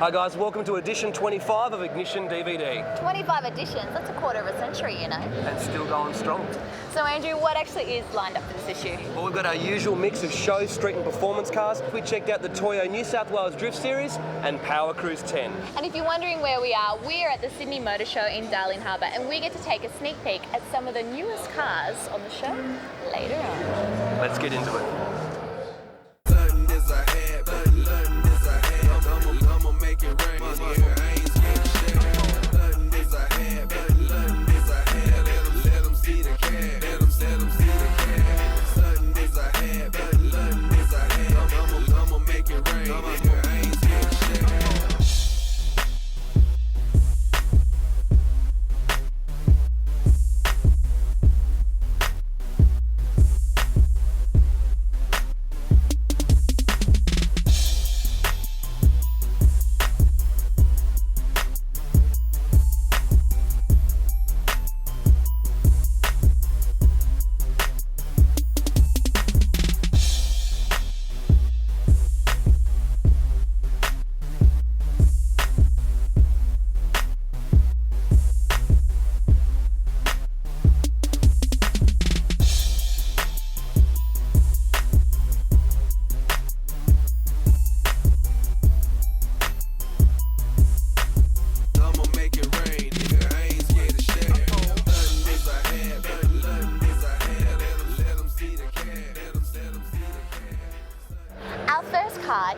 Hi guys, welcome to edition 25 of Ignition DVD. 25 editions, that's a quarter of a century, you know. And still going strong. So Andrew, what actually is lined up for this issue? Well, we've got our usual mix of show, street and performance cars. We checked out the Toyo New South Wales Drift Series and Power Cruise 10. And if you're wondering where we are, we're at the Sydney Motor Show in Darling Harbour, and we get to take a sneak peek at some of the newest cars on the show later on. Let's get into it.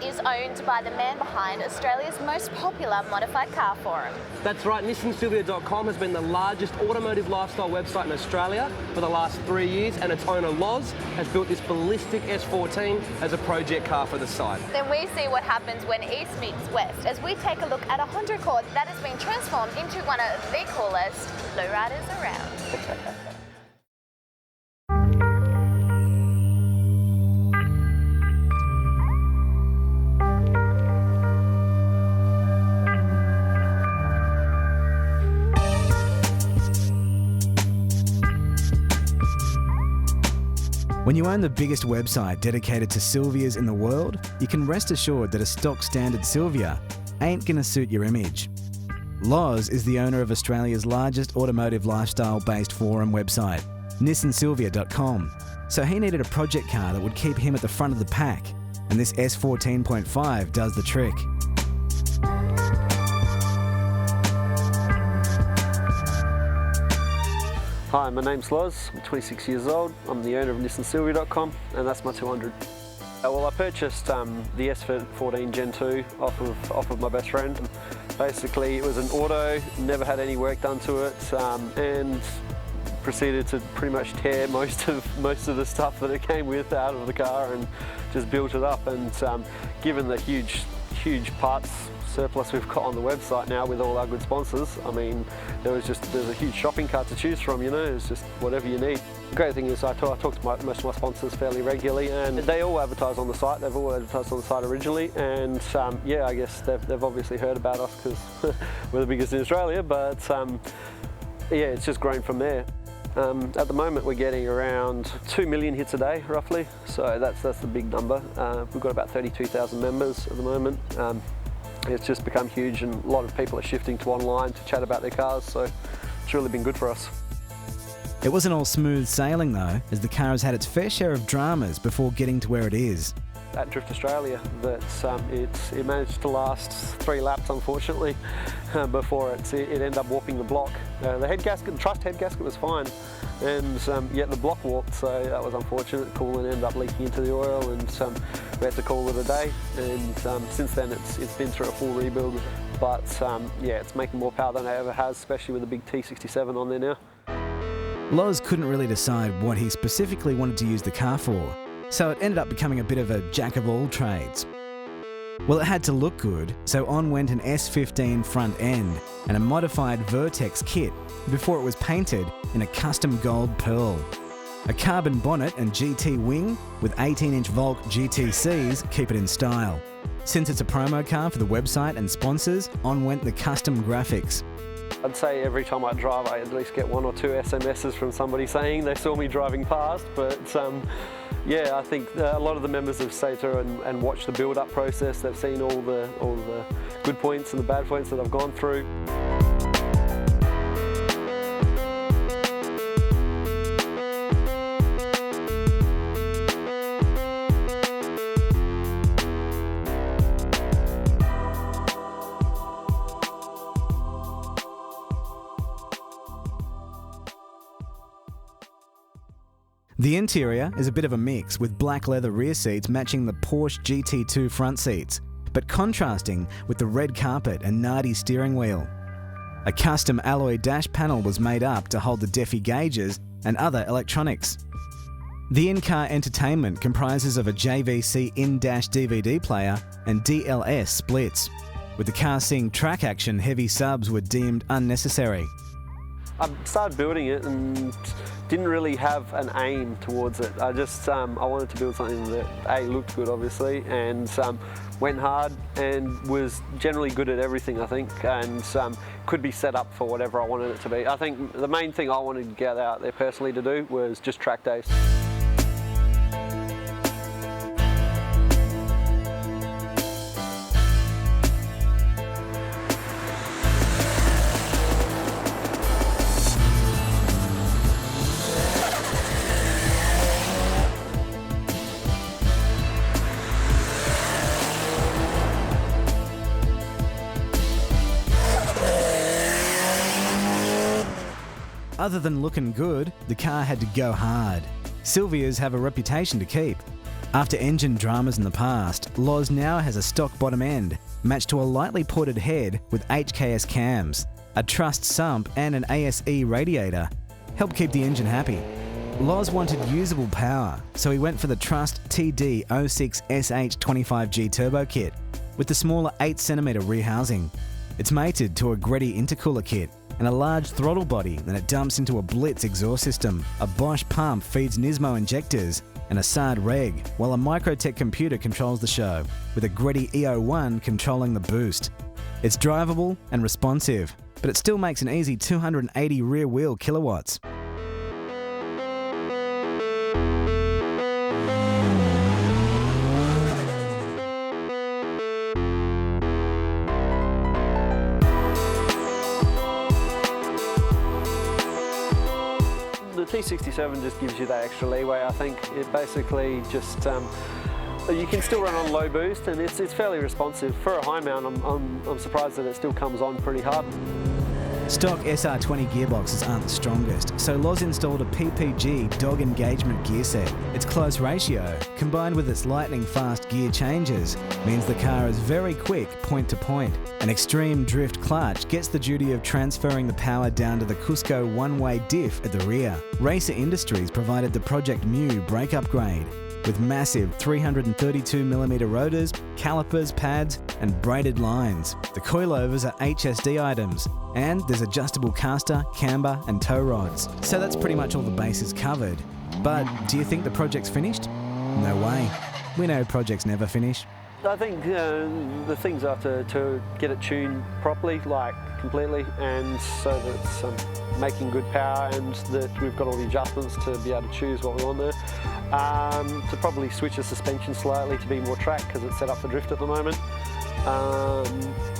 Is owned by the man behind Australia's most popular modified car forum. That's right, NissanSylvia.com has been the largest automotive lifestyle website in Australia for the last 3 years, and its owner Loz has built this ballistic S14 as a project car for the site. Then we see what happens when east meets west as we take a look at a Honda Accord that has been transformed into one of the coolest lowriders around. When you own the biggest website dedicated to Sylvias in the world, you can rest assured that a stock standard Sylvia ain't gonna suit your image. Loz is the owner of Australia's largest automotive lifestyle-based forum website, NissanSylvia.com. So he needed a project car that would keep him at the front of the pack, and this S14.5 does the trick. Hi, my name's Loz, I'm 26 years old, I'm the owner of NissanSylvia.com, and that's my 200. Well, I purchased the S14 Gen 2 off of my best friend. Basically, it was an auto, never had any work done to it, and proceeded to pretty much tear most of the stuff that it came with out of the car and just built it up. And given the huge parts surplus we've got on the website now with all our good sponsors, I mean, there's a huge shopping cart to choose from, you know, it's just whatever you need. The great thing is I talk to most of my sponsors fairly regularly, and they all advertise on the site. They've all advertised on the site originally, and yeah, I guess they've obviously heard about us because we're the biggest in Australia, but yeah, it's just grown from there. At the moment we're getting around 2 million hits a day roughly, so that's the big number. We've got about 32,000 members at the moment. It's just become huge, and a lot of people are shifting to online to chat about their cars, so it's really been good for us. It wasn't all smooth sailing though, as the car has had its fair share of dramas before getting to where it is. At Drift Australia, that it managed to last 3 laps unfortunately before it ended up warping the block. The truss head gasket was fine, and yet the block warped, so that was unfortunate. Coolant ended up leaking into the oil, and we had to call it a day. And since then it's been through a full rebuild, but yeah, it's making more power than it ever has, especially with the big T67 on there now. Loz couldn't really decide what he specifically wanted to use the car for, so it ended up becoming a bit of a jack of all trades. Well, it had to look good, so on went an S15 front end and a modified Vertex kit before it was painted in a custom gold pearl. A carbon bonnet and GT wing with 18-inch Volk GTCs keep it in style. Since it's a promo car for the website and sponsors, on went the custom graphics. I'd say every time I drive I at least get 1 or 2 SMSs from somebody saying they saw me driving past, but Yeah, I think a lot of the members have stayed through and watched the build-up process. They've seen all the good points and the bad points that I've gone through. The interior is a bit of a mix, with black leather rear seats matching the Porsche GT2 front seats, but contrasting with the red carpet and Nardi steering wheel. A custom alloy dash panel was made up to hold the DEFI gauges and other electronics. The in-car entertainment comprises of a JVC in-dash DVD player and DLS splits. With the car seeing track action, heavy subs were deemed unnecessary. I started building it and didn't really have an aim towards it. I wanted to build something that looked good, obviously, and went hard and was generally good at everything, I think, and could be set up for whatever I wanted it to be. I think the main thing I wanted to get out there personally to do was just track days. Other than looking good, the car had to go hard. Silvias have a reputation to keep. After engine dramas in the past, Loz now has a stock bottom end, matched to a lightly ported head with HKS cams. A Trust sump and an ASE radiator help keep the engine happy. Loz wanted usable power, so he went for the Trust TD06SH25G turbo kit with the smaller 8cm rear housing. It's mated to a Greddy intercooler kit and a large throttle body that it dumps into a Blitz exhaust system. A Bosch pump feeds Nismo injectors and a SARD reg, while a Microtech computer controls the show, with a Greddy EO1 controlling the boost. It's drivable and responsive, but it still makes an easy 280 rear wheel kilowatts. The T67 just gives you that extra leeway. I think it basically just you can still run on low boost, and it's fairly responsive. For a high mount, I'm surprised that it still comes on pretty hard. Stock SR20 gearboxes aren't the strongest, so Loz installed a PPG dog engagement gear set. Its close ratio, combined with its lightning-fast gear changes, means the car is very quick point to point. An extreme drift clutch gets the duty of transferring the power down to the Cusco one-way diff at the rear. Racer Industries provided the Project Mu brake upgrade, with massive 332mm rotors, calipers, pads, and braided lines. The coilovers are HSD items, and there's adjustable caster, camber, and tow rods. So that's pretty much all the bases covered. But do you think the project's finished? No way. We know projects never finish. I think the things are to get it tuned properly, like completely, and so that it's making good power, and that we've got all the adjustments to be able to choose what we want there. To probably switch the suspension slightly to be more track, because it's set up for drift at the moment.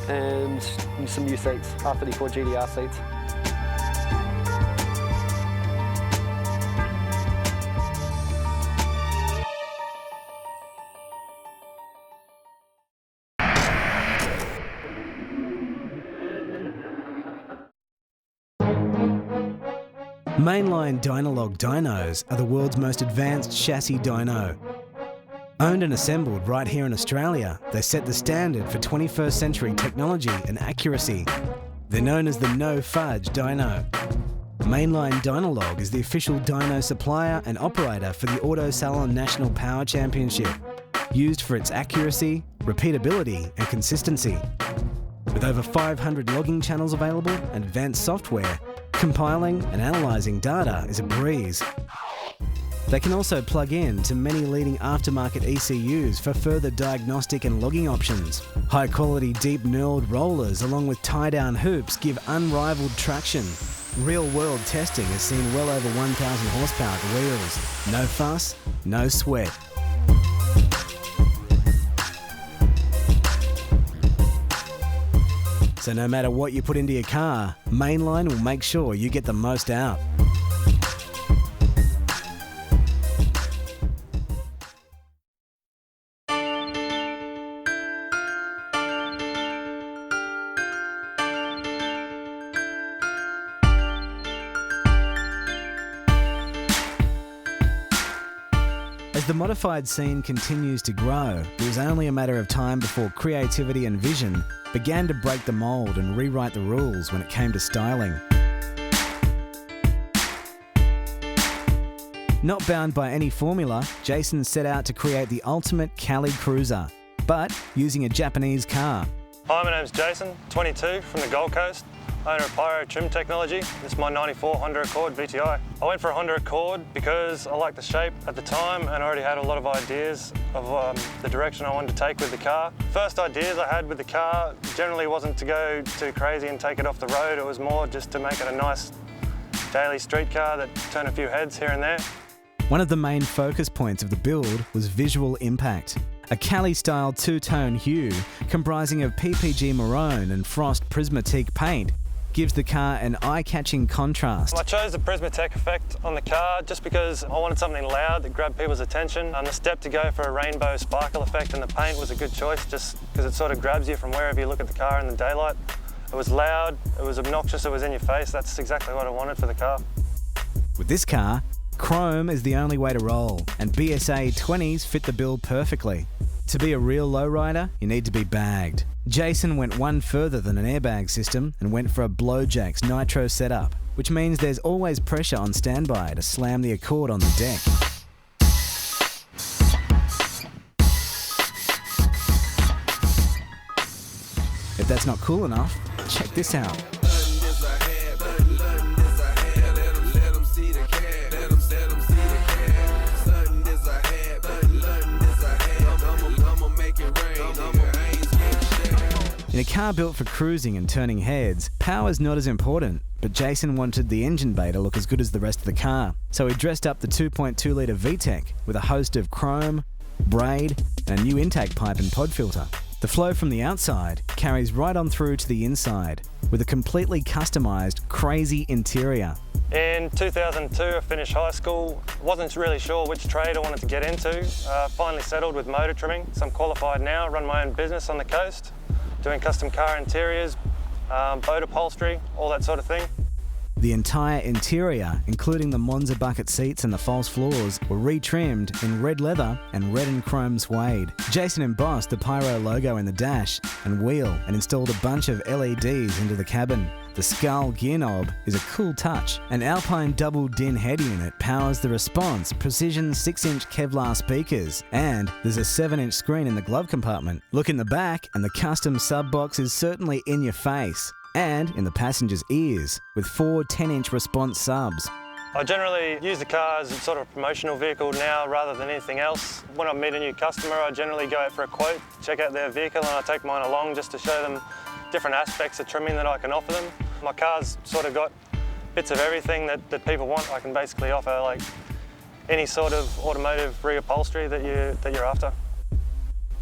And some new seats, R34 GDR seats. Mainline Dynalog dynos are the world's most advanced chassis dyno. Owned and assembled right here in Australia, they set the standard for 21st century technology and accuracy. They're known as the No Fudge dyno. Mainline Dynalog is the official dyno supplier and operator for the Auto Salon National Power Championship, used for its accuracy, repeatability and consistency. With over 500 logging channels available and advanced software, compiling and analysing data is a breeze. They can also plug in to many leading aftermarket ECUs for further diagnostic and logging options. High quality deep knurled rollers along with tie-down hoops give unrivaled traction, Real-world testing has seen well over 1,000 horsepower at the wheels. No fuss, no sweat. So no matter what you put into your car, Mainline will make sure you get the most out. As the modified scene continues to grow, it was only a matter of time before creativity and vision began to break the mould and rewrite the rules when it came to styling. Not bound by any formula, Jason set out to create the ultimate Cali cruiser, but using a Japanese car. Hi, my name's Jason, 22, from the Gold Coast, owner of Pyro Trim Technology. This is my 94 Honda Accord VTI. I went for a Honda Accord because I liked the shape at the time and I already had a lot of ideas of the direction I wanted to take with the car. First ideas I had with the car generally wasn't to go too crazy and take it off the road. It was more just to make it a nice daily street car that turn a few heads here and there. One of the main focus points of the build was visual impact. A Cali-style two-tone hue comprising of PPG Maroon and Frost Prismatique paint gives the car an eye-catching contrast. I chose the Prismatique effect on the car just because I wanted something loud that grabbed people's attention. And the step to go for a rainbow sparkle effect in the paint was a good choice just because it sort of grabs you from wherever you look at the car in the daylight. It was loud, it was obnoxious, it was in your face. That's exactly what I wanted for the car. With this car, chrome is the only way to roll, and BSA 20s fit the bill perfectly. To be a real lowrider, you need to be bagged. Jason went one further than an airbag system and went for a Blowjacks nitro setup, which means there's always pressure on standby to slam the Accord on the deck. If that's not cool enough, check this out. In a car built for cruising and turning heads, power's not as important, but Jason wanted the engine bay to look as good as the rest of the car, so he dressed up the 2.2-litre VTEC with a host of chrome, braid, and a new intake pipe and pod filter. The flow from the outside carries right on through to the inside, with a completely customised, crazy interior. In 2002, I finished high school. Wasn't really sure which trade I wanted to get into. Finally settled with motor trimming, so I'm qualified now, run my own business on the coast, doing custom car interiors, boat upholstery, all that sort of thing. The entire interior, including the Monza bucket seats and the false floors, were retrimmed in red leather and red and chrome suede. Jason embossed the Pyro logo in the dash and wheel and installed a bunch of LEDs into the cabin. The Skull gear knob is a cool touch. An Alpine double DIN head unit powers the Response precision 6-inch Kevlar speakers, and there's a 7-inch screen in the glove compartment. Look in the back and the custom sub box is certainly in your face and in the passenger's ears with 4 10-inch Response subs. I generally use the car as a sort of promotional vehicle now rather than anything else. When I meet a new customer, I generally go out for a quote, check out their vehicle, and I take mine along just to show them different aspects of trimming that I can offer them. My car's sort of got bits of everything that people want. I can basically offer like any sort of automotive reupholstery that you're after.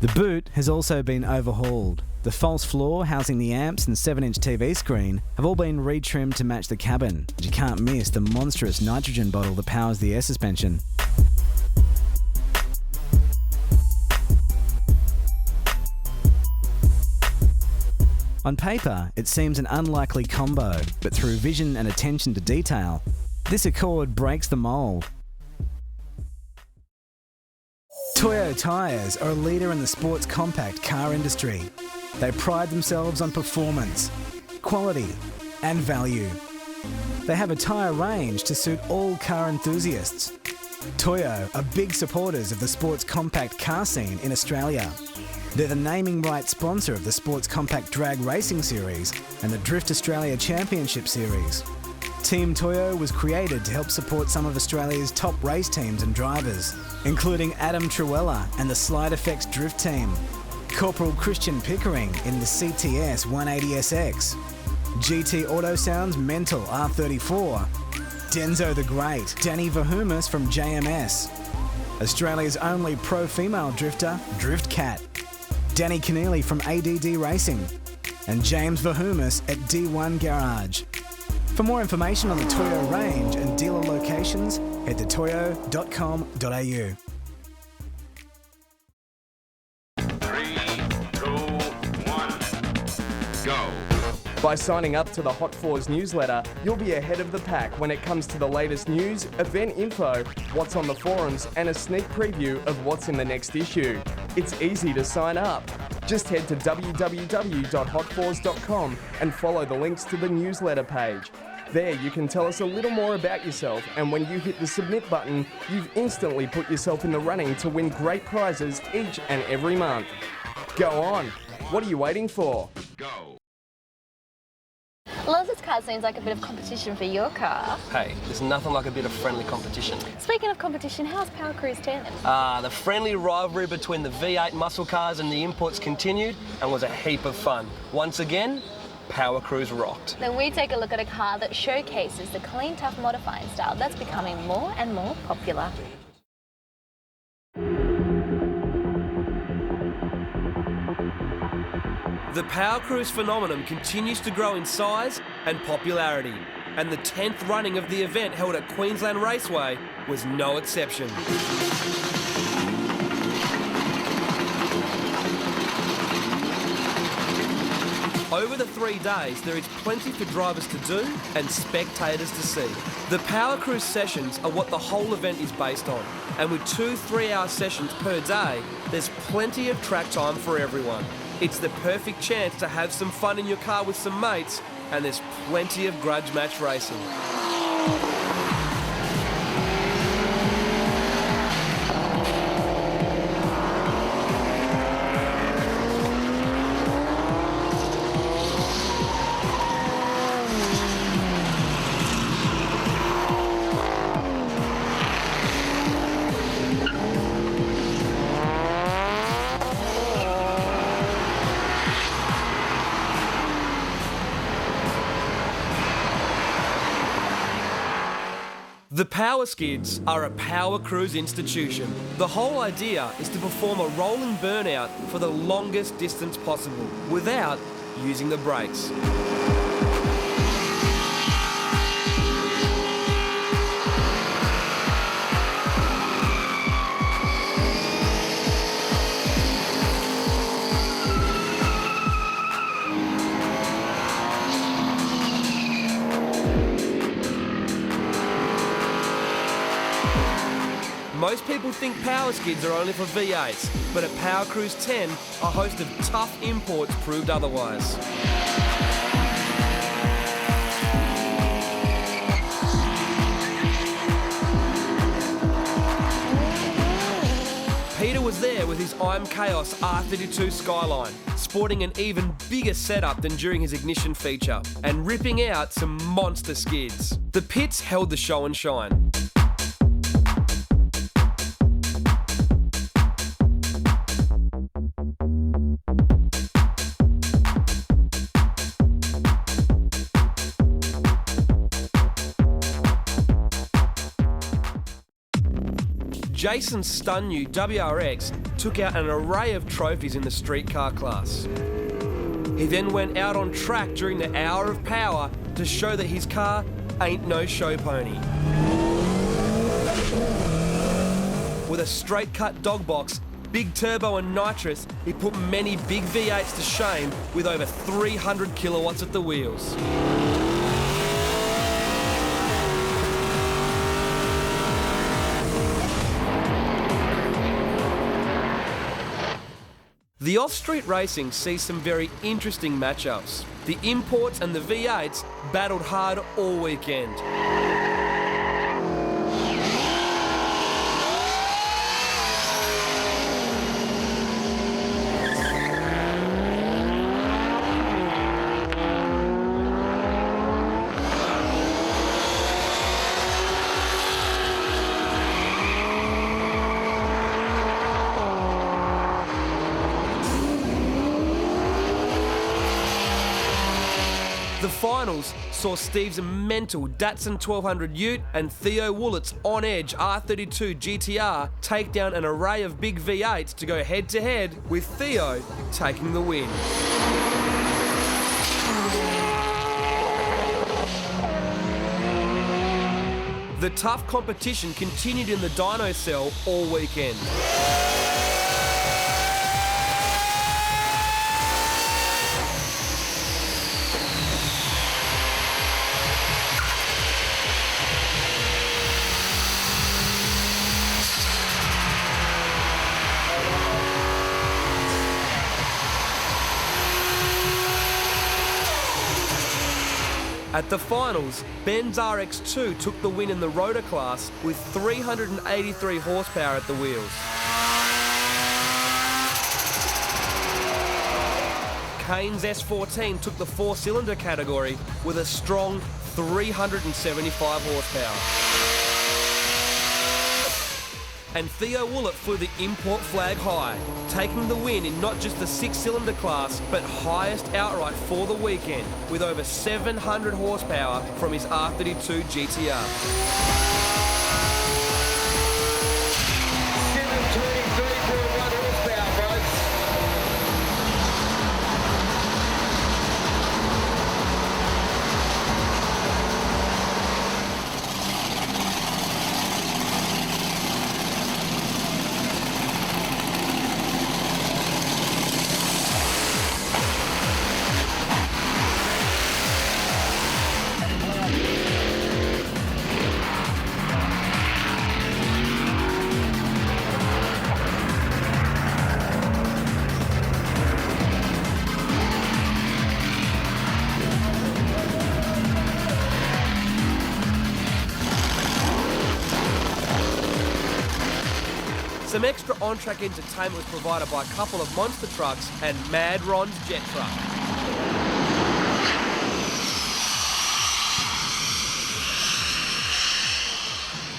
The boot has also been overhauled. The false floor housing the amps and 7-inch TV screen have all been retrimmed to match the cabin. But you can't miss the monstrous nitrogen bottle that powers the air suspension. On paper, it seems an unlikely combo, but through vision and attention to detail, this Accord breaks the mould. Toyo tyres are a leader in the sports compact car industry. They pride themselves on performance, quality, and value. They have a tyre range to suit all car enthusiasts. Toyo are big supporters of the sports compact car scene in Australia. They're the naming rights sponsor of the Sports Compact Drag Racing Series and the Drift Australia Championship Series. Team Toyo was created to help support some of Australia's top race teams and drivers, including Adam Truella and the Slide Effects Drift Team, Corporal Christian Pickering in the CTS 180SX, GT Auto Sound's Mental R34. Denzo the Great, Danny Vahumis from JMS. Australia's only pro-female drifter, Drift Cat. Danny Keneally from ADD Racing. And James Vahumis at D1 Garage. For more information on the Toyo range and dealer locations, head to toyo.com.au. 3, 2, 1, go. By signing up to the Hot Fours newsletter, you'll be ahead of the pack when it comes to the latest news, event info, what's on the forums, and a sneak preview of what's in the next issue. It's easy to sign up. Just head to www.hotfours.com and follow the links to the newsletter page. There you can tell us a little more about yourself, and when you hit the submit button, you've instantly put yourself in the running to win great prizes each and every month. Go on. What are you waiting for? Go. Loz, this car seems like a bit of competition for your car. Hey, there's nothing like a bit of friendly competition. Speaking of competition, how's Power Cruise 10? The friendly rivalry between the V8 muscle cars and the imports continued and was a heap of fun. Once again, Power Cruise rocked. Then we take a look at a car that showcases the clean, tough modifying style that's becoming more and more popular. The Power Cruise phenomenon continues to grow in size and popularity, and the 10th running of the event held at Queensland Raceway was no exception. Over the 3 days, there is plenty for drivers to do and spectators to see. The Power Cruise sessions are what the whole event is based on, and with 2 3-hour sessions per day, there's plenty of track time for everyone. It's the perfect chance to have some fun in your car with some mates, and there's plenty of grudge match racing. The Power Skids are a Power Cruise institution. The whole idea is to perform a rolling burnout for the longest distance possible without using the brakes. Most people think Power Skids are only for V8s, but at Power Cruise 10, a host of tough imports proved otherwise. Peter was there with his I'm Chaos R32 Skyline, sporting an even bigger setup than during his ignition feature, and ripping out some monster skids. The pits held the show and shine. Jason's stun new WRX took out an array of trophies in the street car class. He then went out on track during the hour of power to show that his car ain't no show pony. With a straight cut dog box, big turbo and nitrous, he put many big V8s to shame with over 300 kilowatts at the wheels. The off-street racing sees some very interesting matchups. The imports and the V8s battled hard all weekend. The finals saw Steve's mental Datsun 1200 Ute and Theo Woolett's on-edge R32 GTR take down an array of big V8s to go head-to-head, with Theo taking the win. The tough competition continued in the dyno cell all weekend. At the finals, Benz RX2 took the win in the rotor class with 383 horsepower at the wheels. Kane's S14 took the four-cylinder category with a strong 375 horsepower. And Theo Woollett flew the import flag high, taking the win in not just the six-cylinder class, but highest outright for the weekend, with over 700 horsepower from his R32 GTR. Some extra on-track entertainment was provided by a couple of monster trucks and Mad Ron's jet truck.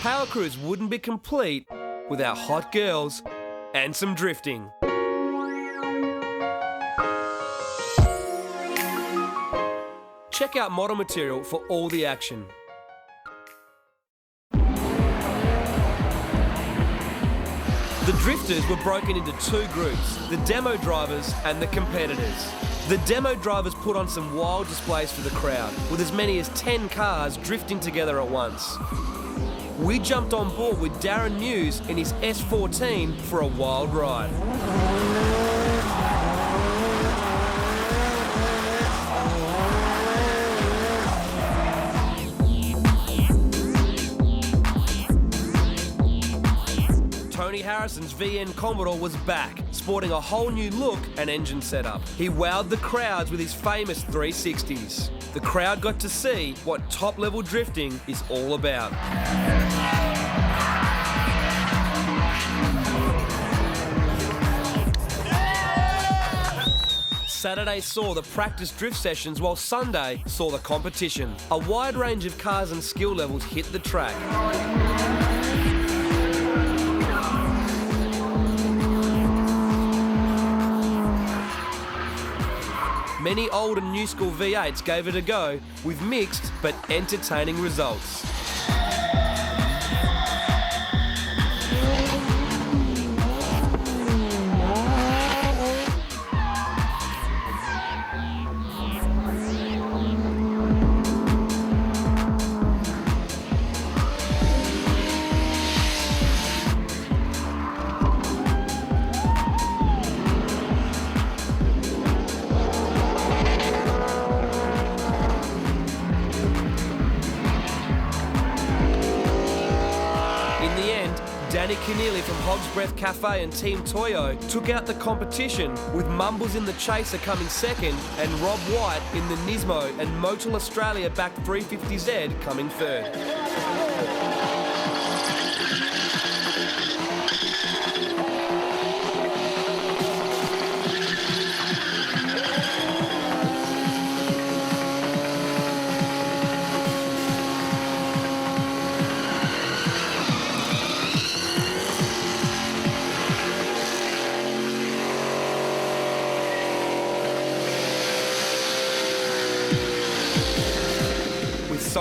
Power Cruise wouldn't be complete without hot girls and some drifting. Check out Model Material for all the action. The drifters were broken into two groups, the demo drivers and the competitors. The demo drivers put on some wild displays for the crowd, with as many as 10 cars drifting together at once. We jumped on board with Darren Muse in his S14 for a wild ride. Tony Harrison's VN Commodore was back, sporting a whole new look and engine setup. He wowed the crowds with his famous 360s. The crowd got to see what top-level drifting is all about. Saturday saw the practice drift sessions, while Sunday saw the competition. A wide range of cars and skill levels hit the track. Many old and new school V8s gave it a go, with mixed but entertaining results. Danny Keneally from Hog's Breath Cafe and Team Toyo took out the competition, with Mumbles in the Chaser coming second and Rob White in the Nismo and Motul Australia backed 350Z coming third.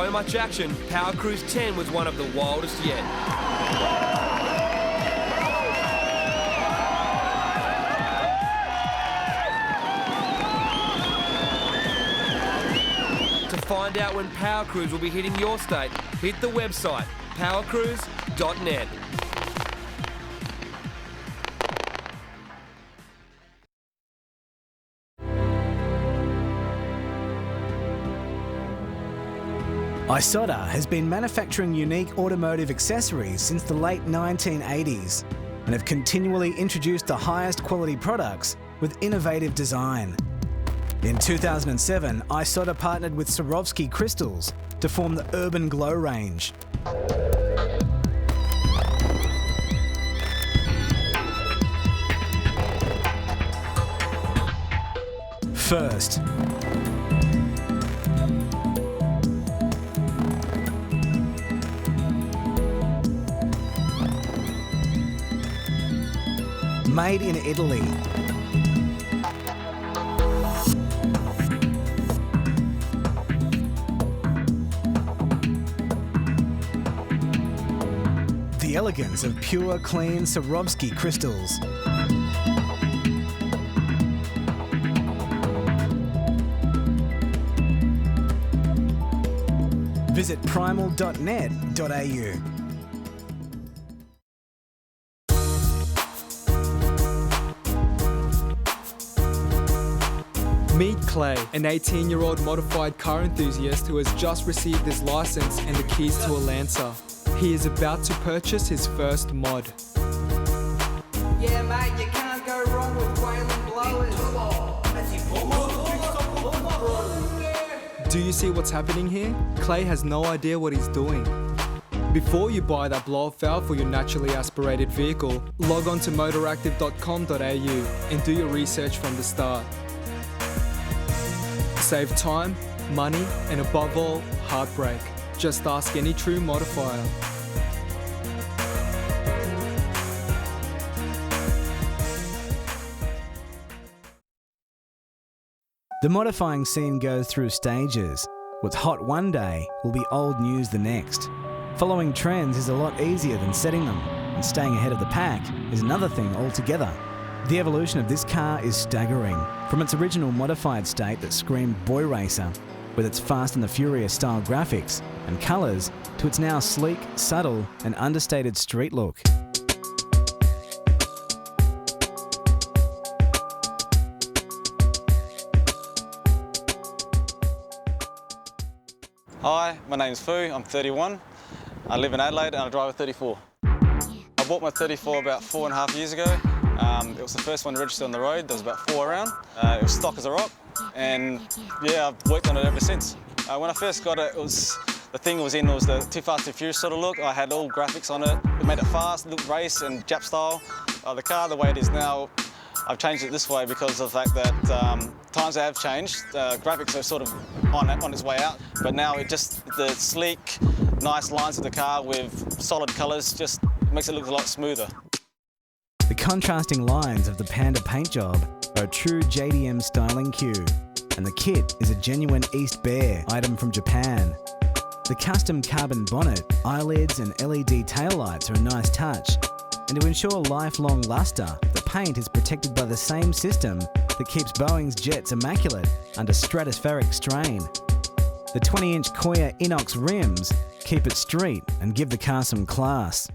so much action, Power Cruise 10 was one of the wildest yet. To find out when Power Cruise will be hitting your state, hit the website powercruise.net. Isotta has been manufacturing unique automotive accessories since the late 1980s and have continually introduced the highest quality products with innovative design. In 2007, Isotta partnered with Swarovski Crystals to form the Urban Glow range. First, made in Italy. The elegance of pure, clean Swarovski crystals. Visit primal.net.au. Meet Clay, an 18-year-old modified car enthusiast who has just received his license and the keys to a Lancer. He is about to purchase his first mod. Yeah, mate, you can't go wrong with Wayland blowers. Do you see what's happening here? Clay has no idea what he's doing. Before you buy that blow-off valve for your naturally aspirated vehicle, log on to motoractive.com.au and do your research from the start. Save time, money, and above all, heartbreak. Just ask any true modifier. The modifying scene goes through stages. What's hot one day will be old news the next. Following trends is a lot easier than setting them, and staying ahead of the pack is another thing altogether. The evolution of this car is staggering. From its original modified state that screamed boy racer, with its Fast and the Furious style graphics and colours, to its now sleek, subtle and understated street look. Hi, my name's Fu, I'm 31. I live in Adelaide and I drive a 34. I bought my 34 about 4.5 years ago. It was the first one registered on the road. There was about 4 around. It was stock as a rock, and yeah, I've worked on it ever since. When I first got it, the thing it was in was the Too Fast Too Furious sort of look. I had all graphics on it. It made it fast, looked race and Jap style. The car, the way it is now, I've changed it this way because of the fact that times have changed. Graphics are sort of on its way out, but now the sleek, nice lines of the car with solid colours just makes it look a lot smoother. The contrasting lines of the Panda paint job are a true JDM styling cue, and the kit is a genuine East Bear item from Japan. The custom carbon bonnet, eyelids and LED taillights are a nice touch, and to ensure lifelong lustre, the paint is protected by the same system that keeps Boeing's jets immaculate under stratospheric strain. The 20-inch Koya Inox rims keep it street and give the car some class.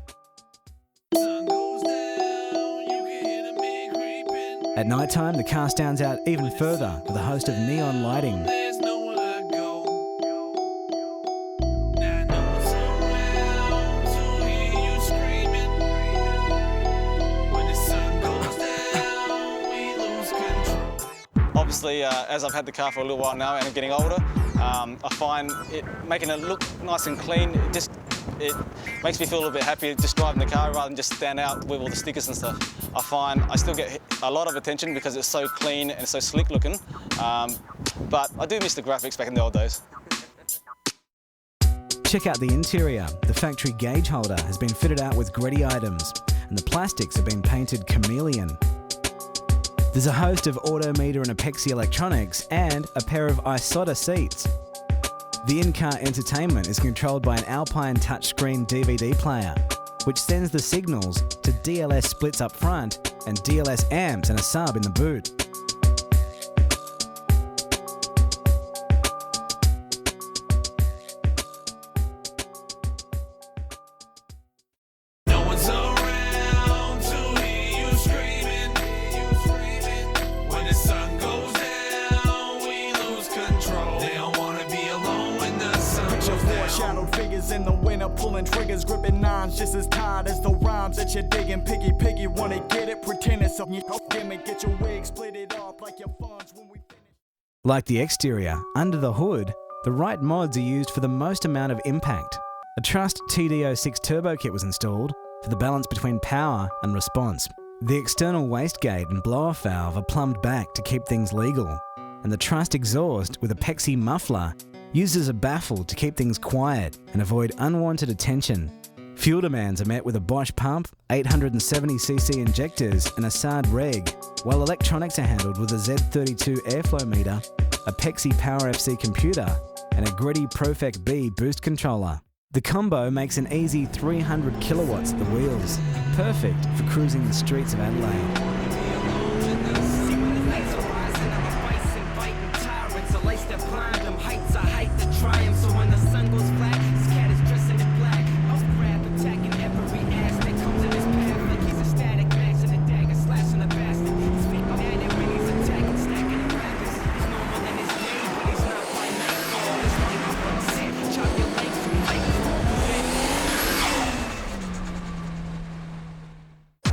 At night time, the car stands out even further with a host of neon lighting. Obviously, as I've had the car for a little while now and I'm getting older, I find it making it look nice and clean. It makes me feel a little bit happy just driving the car rather than just stand out with all the stickers and stuff. I find I still get a lot of attention because it's so clean and so slick looking, but I do miss the graphics back in the old days. Check out the interior. The factory gauge holder has been fitted out with Greddy items, and the plastics have been painted chameleon. There's a host of Autometer and Apexi electronics and a pair of Isotta seats. The in-car entertainment is controlled by an Alpine touchscreen DVD player, which sends the signals to DLS splits up front and DLS amps and a sub in the boot. Shadowed figures in the winter, pulling triggers, gripping nines just as tired as the rhymes that you're digging. Piggy, wanna get it? Pretend it's a gimmick. Get your wig, split it up like your funds when we finish. Like the exterior, under the hood, the right mods are used for the most amount of impact. A Trust TD06 turbo kit was installed for the balance between power and response. The external wastegate and blow-off valve are plumbed back to keep things legal, and the Trust exhaust with a Pexi muffler uses a baffle to keep things quiet and avoid unwanted attention. Fuel demands are met with a Bosch pump, 870cc injectors and a SARD reg, while electronics are handled with a Z32 airflow meter, a Pexi Power FC computer and a Greddy Profec B boost controller. The combo makes an easy 300 kilowatts at the wheels, perfect for cruising the streets of Adelaide.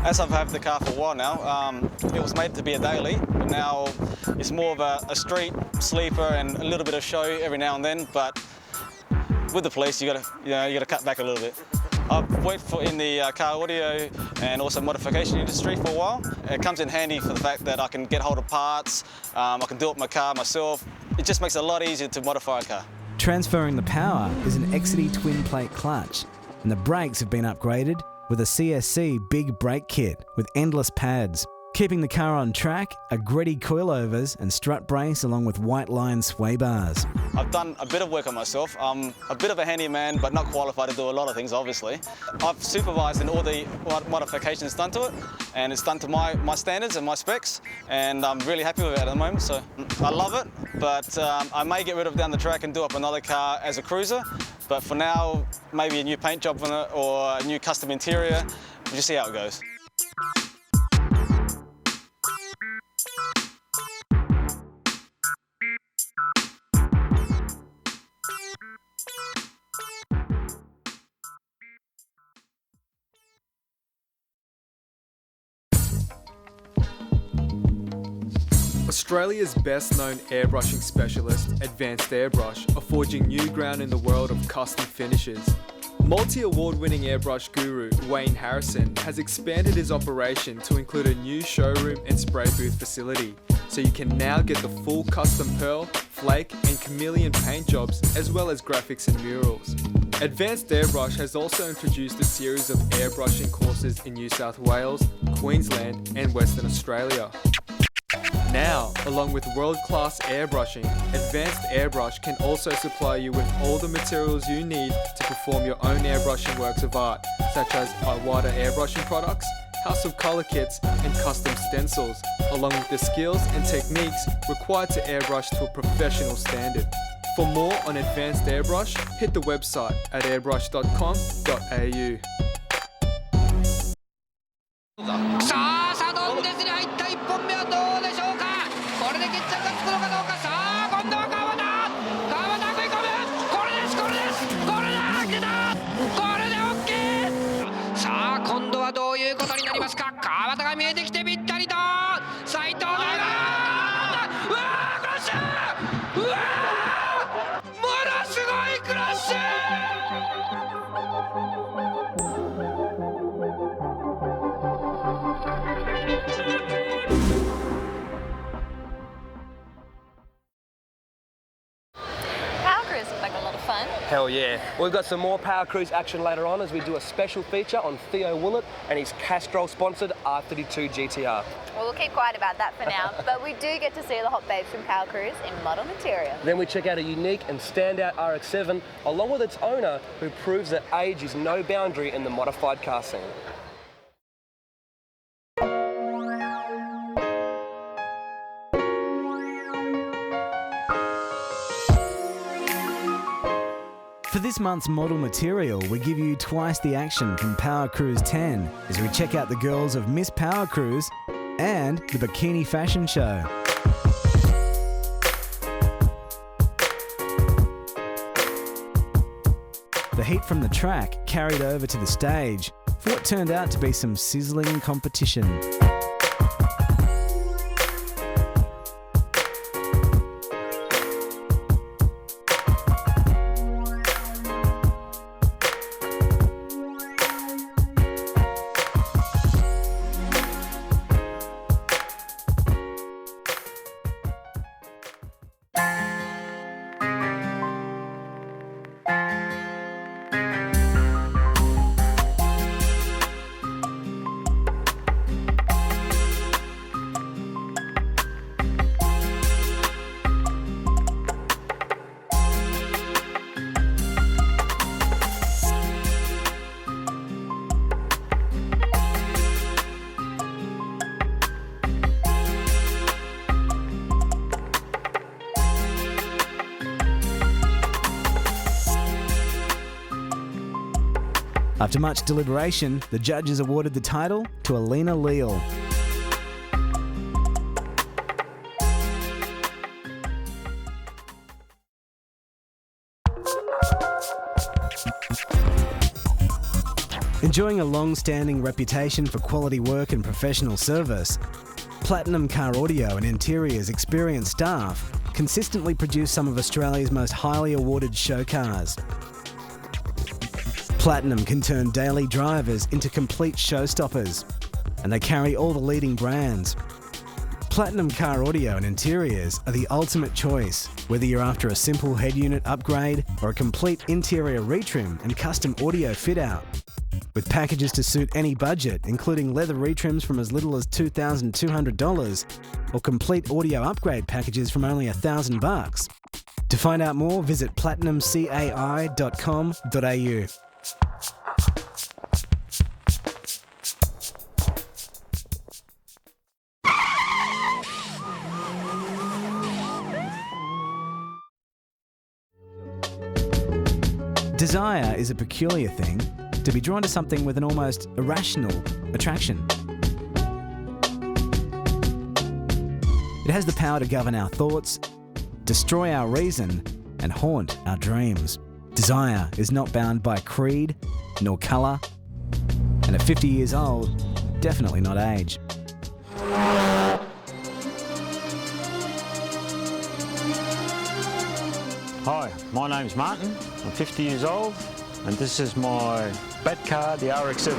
As I've had the car for a while now, it was made to be a daily, but now it's more of a street sleeper and a little bit of show every now and then. But with the police, you gotta cut back a little bit. I've worked in the car audio and also modification industry for a while. It comes in handy for the fact that I can get hold of parts, I can do it with my car myself. It just makes it a lot easier to modify a car. Transferring the power is an Exidy twin plate clutch, and the brakes have been upgraded with a CSC big brake kit with endless pads. Keeping the car on track are Greddy coilovers and strut brace along with white line sway bars. I've done a bit of work on myself. I'm a bit of a handyman, but not qualified to do a lot of things, obviously. I've supervised in all the modifications done to it, and it's done to my standards and my specs, and I'm really happy with it at the moment, so I love it, but I may get rid of it down the track and do up another car as a cruiser, but for now, maybe a new paint job on it or a new custom interior. We'll just see how it goes. Australia's best-known airbrushing specialist, Advanced Airbrush, are forging new ground in the world of custom finishes. Multi-award-winning airbrush guru Wayne Harrison has expanded his operation to include a new showroom and spray booth facility, so you can now get the full custom pearl, flake and chameleon paint jobs, as well as graphics and murals. Advanced Airbrush has also introduced a series of airbrushing courses in New South Wales, Queensland and Western Australia. Now, along with world-class airbrushing, Advanced Airbrush can also supply you with all the materials you need to perform your own airbrushing works of art, such as Iwata airbrushing products, House of Colour kits and custom stencils, along with the skills and techniques required to airbrush to a professional standard. For more on Advanced Airbrush, hit the website at airbrush.com.au. さあサドンデスに入った1本目はどうでしょうか。これで決着がつくのかどうか。さあ今度は川端食い込む。これですこれだ出た。これで OK。 さあ今度はどういうことになりますか。川端が見えてきてぴったりと斉藤がうわークラッシュ、うわーものすごいクラッシュ。Hell yeah. We've got some more Power Cruise action later on as we do a special feature on Theo Willett and his Castrol-sponsored R32 GTR. Well, we'll keep quiet about that for now, but we do get to see the hot babes from Power Cruise in model interior. Then we check out a unique and standout RX-7 along with its owner who proves that age is no boundary in the modified car scene. For this month's model material, we give you twice the action from Power Cruise 10 as we check out the girls of Miss Power Cruise and the Bikini Fashion Show. The heat from the track carried over to the stage for what turned out to be some sizzling competition. After much deliberation, the judges awarded the title to Alina Leal. Enjoying a long-standing reputation for quality work and professional service, Platinum Car Audio and Interior's experienced staff consistently produce some of Australia's most highly awarded show cars. Platinum can turn daily drivers into complete showstoppers, and they carry all the leading brands. Platinum Car Audio and Interiors are the ultimate choice, whether you're after a simple head unit upgrade or a complete interior retrim and custom audio fit-out. With packages to suit any budget, including leather retrims from as little as $2,200 or complete audio upgrade packages from only $1,000. To find out more, visit platinumcai.com.au. Desire is a peculiar thing, to be drawn to something with an almost irrational attraction. It has the power to govern our thoughts, destroy our reason, and haunt our dreams. Desire is not bound by creed nor colour, and at 50 years old, definitely not age. Hi, my name's Martin. I'm 50 years old, and this is my bat car, the RX-7.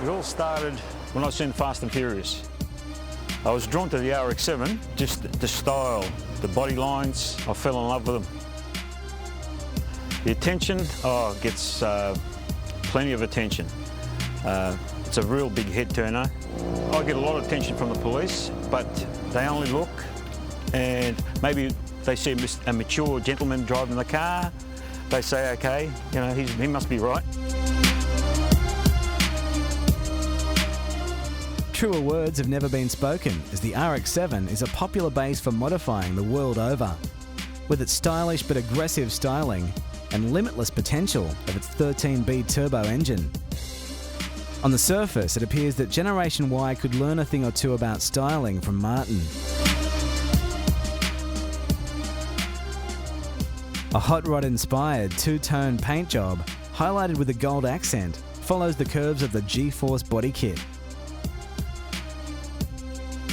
It all started when I seen Fast and Furious. I was drawn to the RX-7, just the style, the body lines, I fell in love with them. The attention, gets plenty of attention. It's a real big head turner. I get a lot of attention from the police, but they only look and maybe they see a mature gentleman driving the car. They say, okay, you know, he must be right. Truer words have never been spoken, as the RX-7 is a popular base for modifying the world over. With its stylish but aggressive styling and limitless potential of its 13B turbo engine. On the surface, it appears that Generation Y could learn a thing or two about styling from Martin. A hot rod-inspired two-tone paint job, highlighted with a gold accent, follows the curves of the G-Force body kit.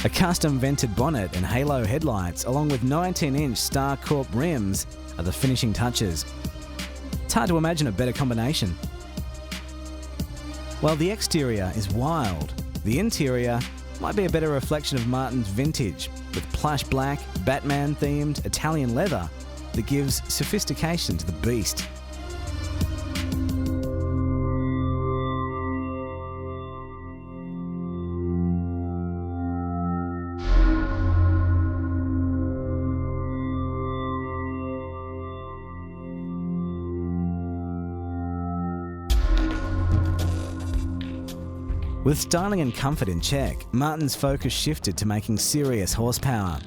A custom vented bonnet and halo headlights, along with 19-inch Star Corp rims, are the finishing touches. It's hard to imagine a better combination. While the exterior is wild, the interior might be a better reflection of Martin's vintage, with plush black, Batman-themed Italian leather that gives sophistication to the beast. With styling and comfort in check, Martin's focus shifted to making serious horsepower,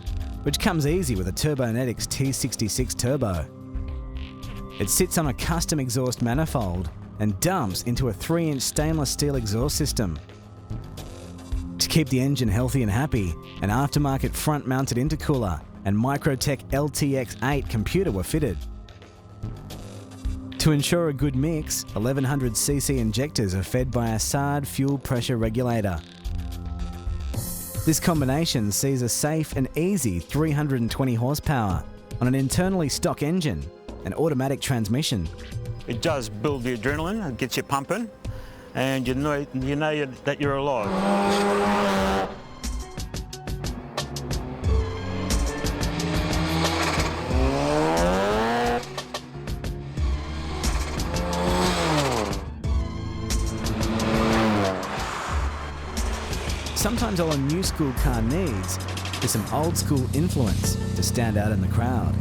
which comes easy with a Turbonetics T66 Turbo. It sits on a custom exhaust manifold and dumps into a 3-inch stainless steel exhaust system. To keep the engine healthy and happy, an aftermarket front-mounted intercooler and Microtech LTX8 computer were fitted. To ensure a good mix, 1100cc injectors are fed by a SARD fuel pressure regulator. This combination sees a safe and easy 320 horsepower on an internally stock engine and automatic transmission. It does build the adrenaline, it gets you pumping, and you know that you're alive. Sometimes all a new school car needs is some old school influence to stand out in the crowd.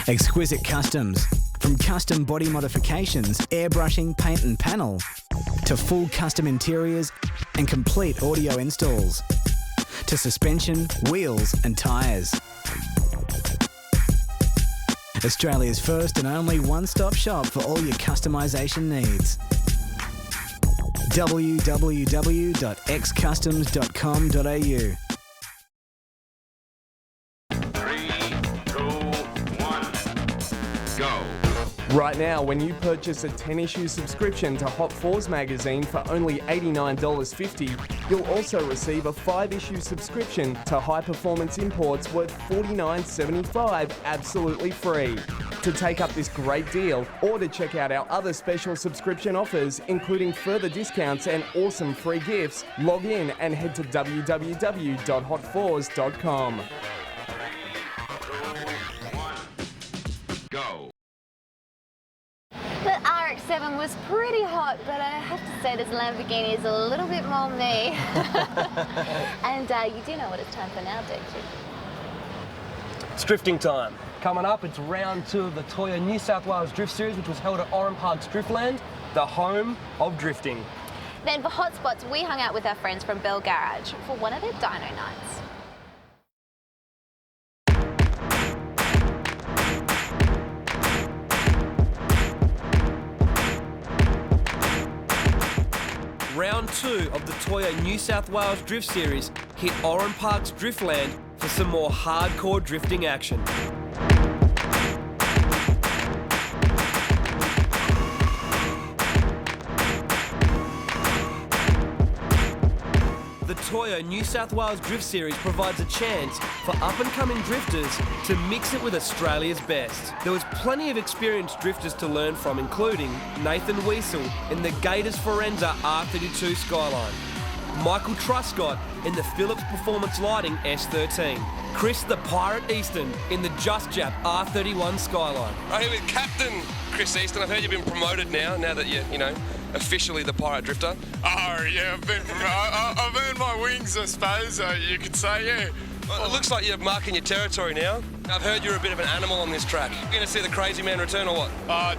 Exquisite Customs. From custom body modifications, airbrushing, paint and panel, to full custom interiors and complete audio installs, to suspension, wheels and tyres. Australia's first and only one-stop shop for all your customisation needs. www.xcustoms.com.au. 3, 2, 1, go. Right now, when you purchase a 10-issue subscription to Hot 4s magazine for only $89.50, you'll also receive a 5-issue subscription to High Performance Imports worth $49.75 absolutely free. To take up this great deal, or to check out our other special subscription offers, including further discounts and awesome free gifts, log in and head to www.hot4s.com. Go. The RX-7 was pretty hot, but I have to say this Lamborghini is a little bit more me. And you do know what it's time for now, don't you? It's drifting time. Coming up, it's round 2 of the Toyota New South Wales Drift Series, which was held at Oran Parks Driftland, the home of drifting. Then for Hotspots, we hung out with our friends from Bell Garage for one of their dyno nights. Round 2 of the Toyota New South Wales Drift Series hit Oran Parks Driftland for some more hardcore drifting action. The Toyota New South Wales Drift Series provides a chance for up-and-coming drifters to mix it with Australia's best. There was plenty of experienced drifters to learn from, including Nathan Wiesel in the Gators Forenza R32 Skyline, Michael Truscott in the Phillips Performance Lighting S13, Chris the Pirate Easton in the Just Jap R31 Skyline. I'm here with Captain Chris Easton. I've heard you've been promoted now that you're, officially the Pirate Drifter. Oh, yeah, I've earned my wings, I suppose, you could say, yeah. Well, it looks like you're marking your territory now. I've heard you're a bit of an animal on this track. You're going to see the crazy man return or what?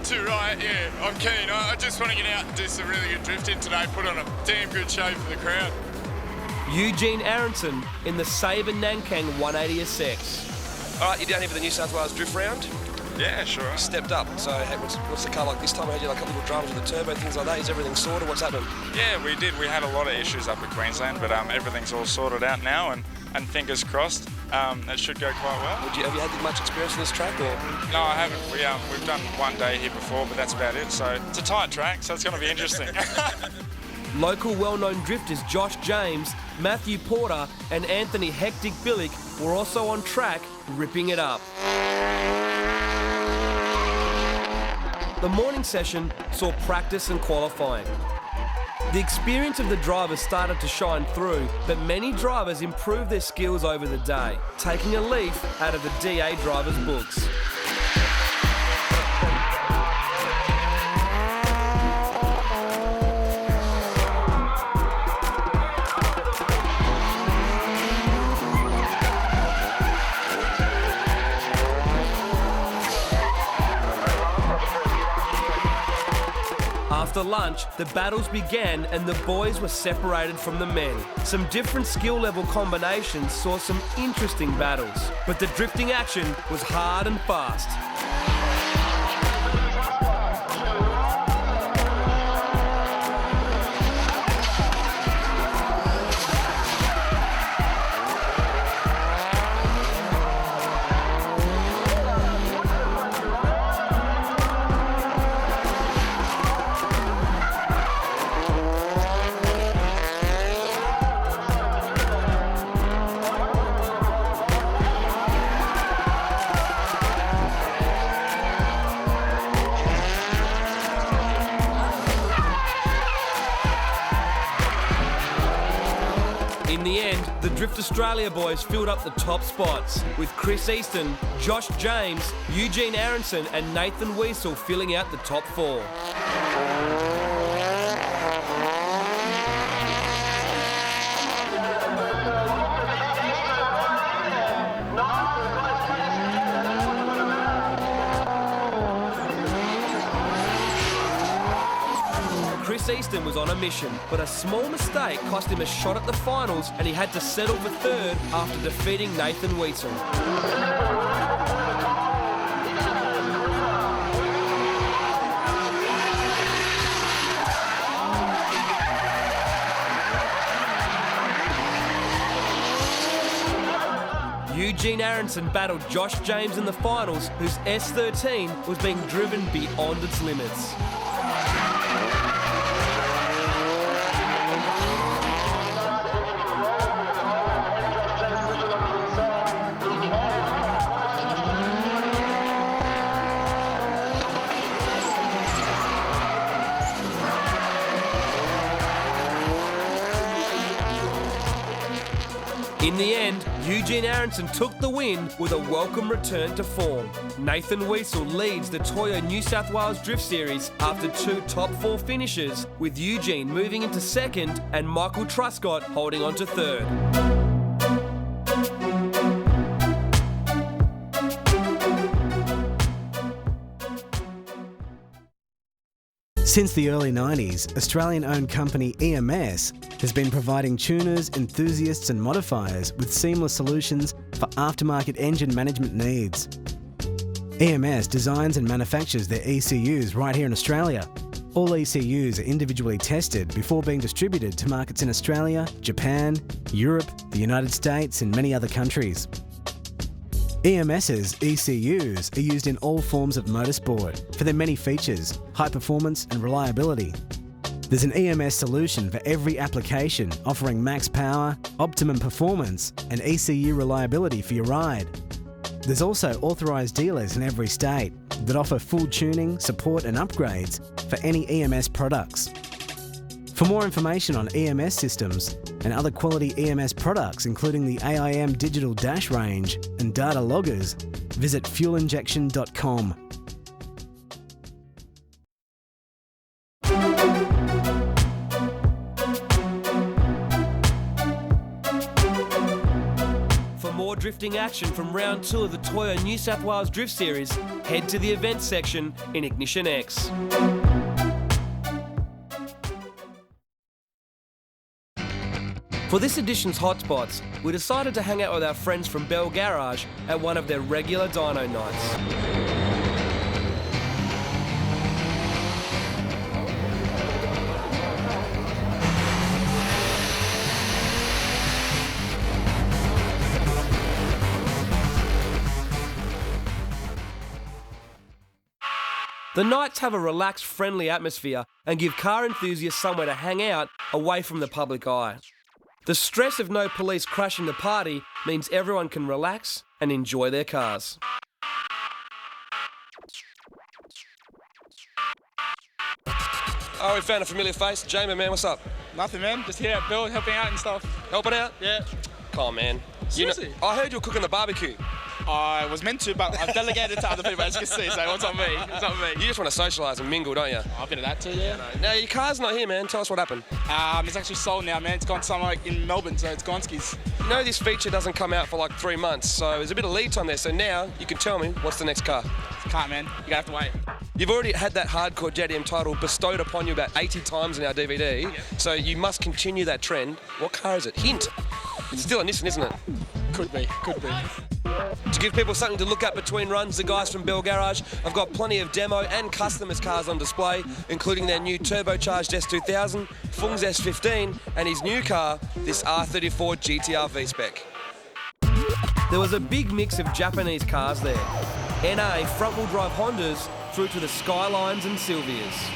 Too right, yeah. I'm keen. I just want to get out and do some really good drifting today, put on a damn good show for the crowd. Eugene Aronson in the Sabre Nankang 180SX. All right, you're down here for the New South Wales Drift Round. Yeah, sure. Stepped up. So what's the car like this time? I had you like a couple of dramas with the turbo, things like that. Is everything sorted? What's happening? Yeah, we did. We had a lot of issues up in Queensland, but everything's all sorted out now, and fingers crossed, that should go quite well. Have you had much experience in this track? Or? No, I haven't. We've done one day here before, but that's about it. So it's a tight track, so it's going to be interesting. Local well-known drifters Josh James, Matthew Porter and Anthony Hectic Billick were also on track, ripping it up. The morning session saw practice and qualifying. The experience of the drivers started to shine through, but many drivers improved their skills over the day, taking a leaf out of the DA drivers' books. After lunch, the battles began and the boys were separated from the men. Some different skill level combinations saw some interesting battles, but the drifting action was hard and fast. In the end, the Drift Australia boys filled up the top spots, with Chris Easton, Josh James, Eugene Aronson and Nathan Wiesel filling out the top four. Chris Easton was on a mission, but a small mistake cost him a shot at the finals and he had to settle for third after defeating Nathan Wiesel. Eugene Aronson battled Josh James in the finals, whose S13 was being driven beyond its limits. In the end, Eugene Aronson took the win with a welcome return to form. Nathan Wiesel leads the Toyo New South Wales Drift Series after 2 top 4 finishes, with Eugene moving into second and Michael Truscott holding on to third. Since the early 90s, Australian-owned company EMS has been providing tuners, enthusiasts and modifiers with seamless solutions for aftermarket engine management needs. EMS designs and manufactures their ECUs right here in Australia. All ECUs are individually tested before being distributed to markets in Australia, Japan, Europe, the United States and many other countries. EMS's ECUs are used in all forms of motorsport for their many features, high performance and reliability. There's an EMS solution for every application, offering max power, optimum performance and ECU reliability for your ride. There's also authorised dealers in every state that offer full tuning, support and upgrades for any EMS products. For more information on EMS systems and other quality EMS products, including the AIM Digital Dash range and data loggers, visit fuelinjection.com. For more drifting action from round 2 of the Toyo New South Wales Drift Series, head to the events section in Ignition X. For this edition's Hotspots, we decided to hang out with our friends from Bell Garage at one of their regular dyno nights. The nights have a relaxed, friendly atmosphere and give car enthusiasts somewhere to hang out away from the public eye. The stress of no police crashing the party means everyone can relax and enjoy their cars. Oh, we found a familiar face. Jamie, man, what's up? Nothing, man. Just here at Build, helping out and stuff. Helping out? Yeah. Come on, man. Seriously? I heard you were cooking the barbecue. I was meant to, but I've delegated to other people, as you can see, so what's on me? It's on me. You just want to socialise and mingle, don't you? I've been to that too, yeah. Now, your car's not here, man. Tell us what happened. It's actually sold now, man. It's gone somewhere in Melbourne, so it's Gonski's. You know this feature doesn't come out for like 3 months, so there's a bit of lead time there. So now you can tell me what's the next car. Can't, man. You're going to have to wait. You've already had that hardcore JDM title bestowed upon you about 80 times in our DVD, so you must continue that trend. What car is it? Hint. It's still a Nissan, isn't it? Could be. To give people something to look at between runs, the guys from Bell Garage have got plenty of demo and customers cars on display, including their new turbocharged S2000, Fung's S15, and his new car, this R34 GTR V-Spec. There was a big mix of Japanese cars there. NA front-wheel drive Hondas through to the Skylines and Silvias.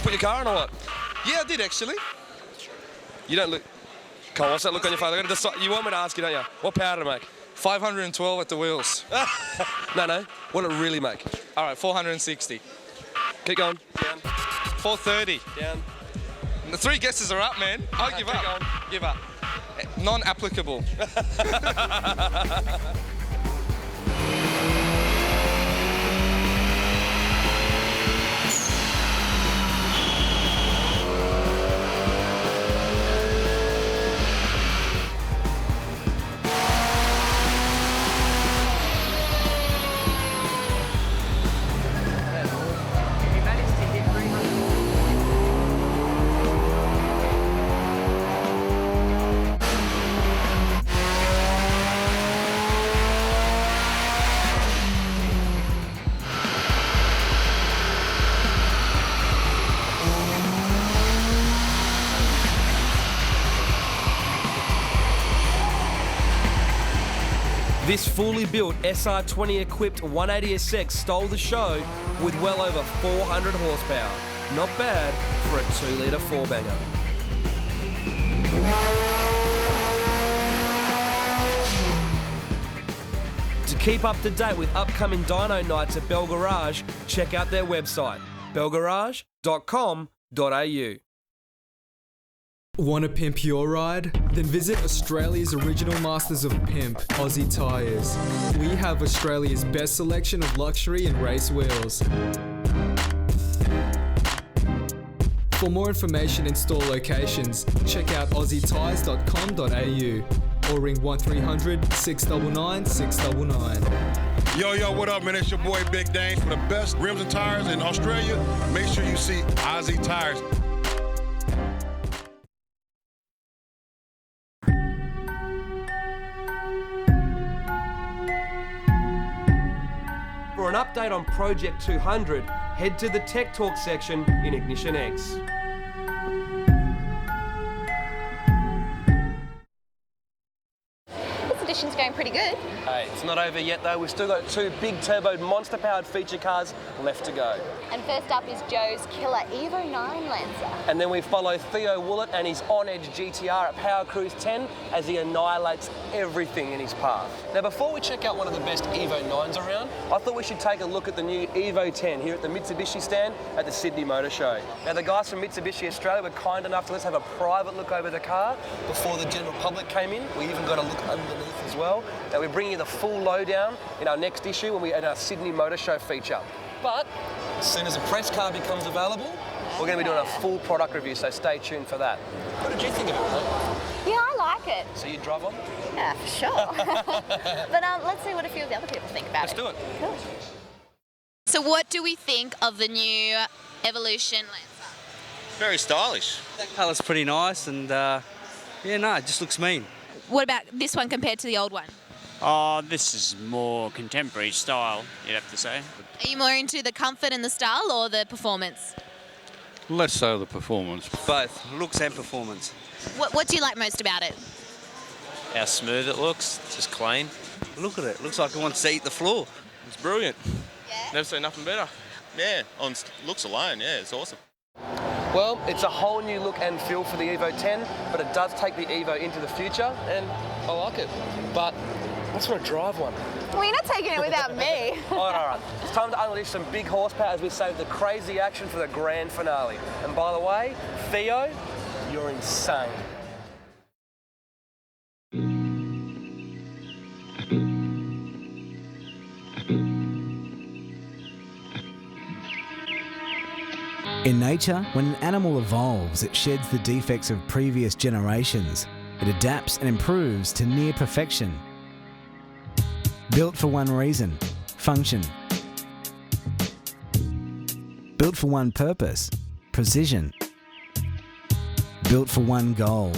Put your car on or what? Yeah, I did actually. You don't look... Come on, what's that look on your face? I'm gonna decide... You want me to ask you, don't you? What power did it make? 512 at the wheels. No. What did it really make? All right, 460. Keep going. Down. 430. Down. The 3 guesses are up, man. I'll give up. Going. Give up. Non-applicable. This fully built SR20 equipped 180SX stole the show with well over 400 horsepower. Not bad for a 2-litre 4-banger. To keep up to date with upcoming dyno nights at Bell Garage, check out their website, bellgarage.com.au. Want to pimp your ride? Then visit Australia's original masters of pimp, Aussie Tyres. We have Australia's best selection of luxury and race wheels. For more information and store locations, check out aussietyres.com.au or ring 1300 699 699. Yo, what up, man? It's your boy Big Dane. For the best rims and tires in Australia, make sure you see Aussie Tyres. For an update on Project 200, head to the Tech Talk section in Ignition X. This edition's going pretty good. Hey, it's not over yet though. We've still got 2 big turbo monster-powered feature cars left to go. And first up is Joe's killer Evo 9 Lancer. And then we follow Theo Woollett and his on-edge GTR at Power Cruise 10 as he annihilates everything in his path. Now before we check out one of the best Evo 9s around, I thought we should take a look at the new Evo 10 here at the Mitsubishi stand at the Sydney Motor Show. Now the guys from Mitsubishi Australia were kind enough to let us have a private look over the car before the general public came in. We even got a look underneath as well. Now we're bringing you the full lowdown in our next issue when we add our Sydney Motor Show feature. But as soon as a press car becomes available, we're going to be doing a full product review, so stay tuned for that. What did you think of it, mate? Yeah, I like it. So you drive on? Yeah, for sure. But let's see what a few of the other people think about Let's do it. Cool. So what do we think of the new Evolution Lancer? Very stylish. That colour's pretty nice and, yeah, no, it just looks mean. What about this one compared to the old one? Oh, this is more contemporary style, you'd have to say. Are you more into the comfort and the style or the performance? Less so the performance. Both, looks and performance. What do you like most about it? How smooth it looks, just clean. Look at it, looks like it wants to eat the floor. It's brilliant. Yeah? Never seen nothing better. Yeah, on looks alone, yeah, it's awesome. Well, it's a whole new look and feel for the Evo 10, but it does take the Evo into the future, and I like it. But I just want to drive one. Well, you're not taking it without me. all right. It's time to unleash some big horsepower as we save the crazy action for the grand finale. And by the way, Theo, you're insane. In nature, when an animal evolves, it sheds the defects of previous generations. It adapts and improves to near perfection. Built for one reason: function. Built for one purpose: precision. Built for one goal: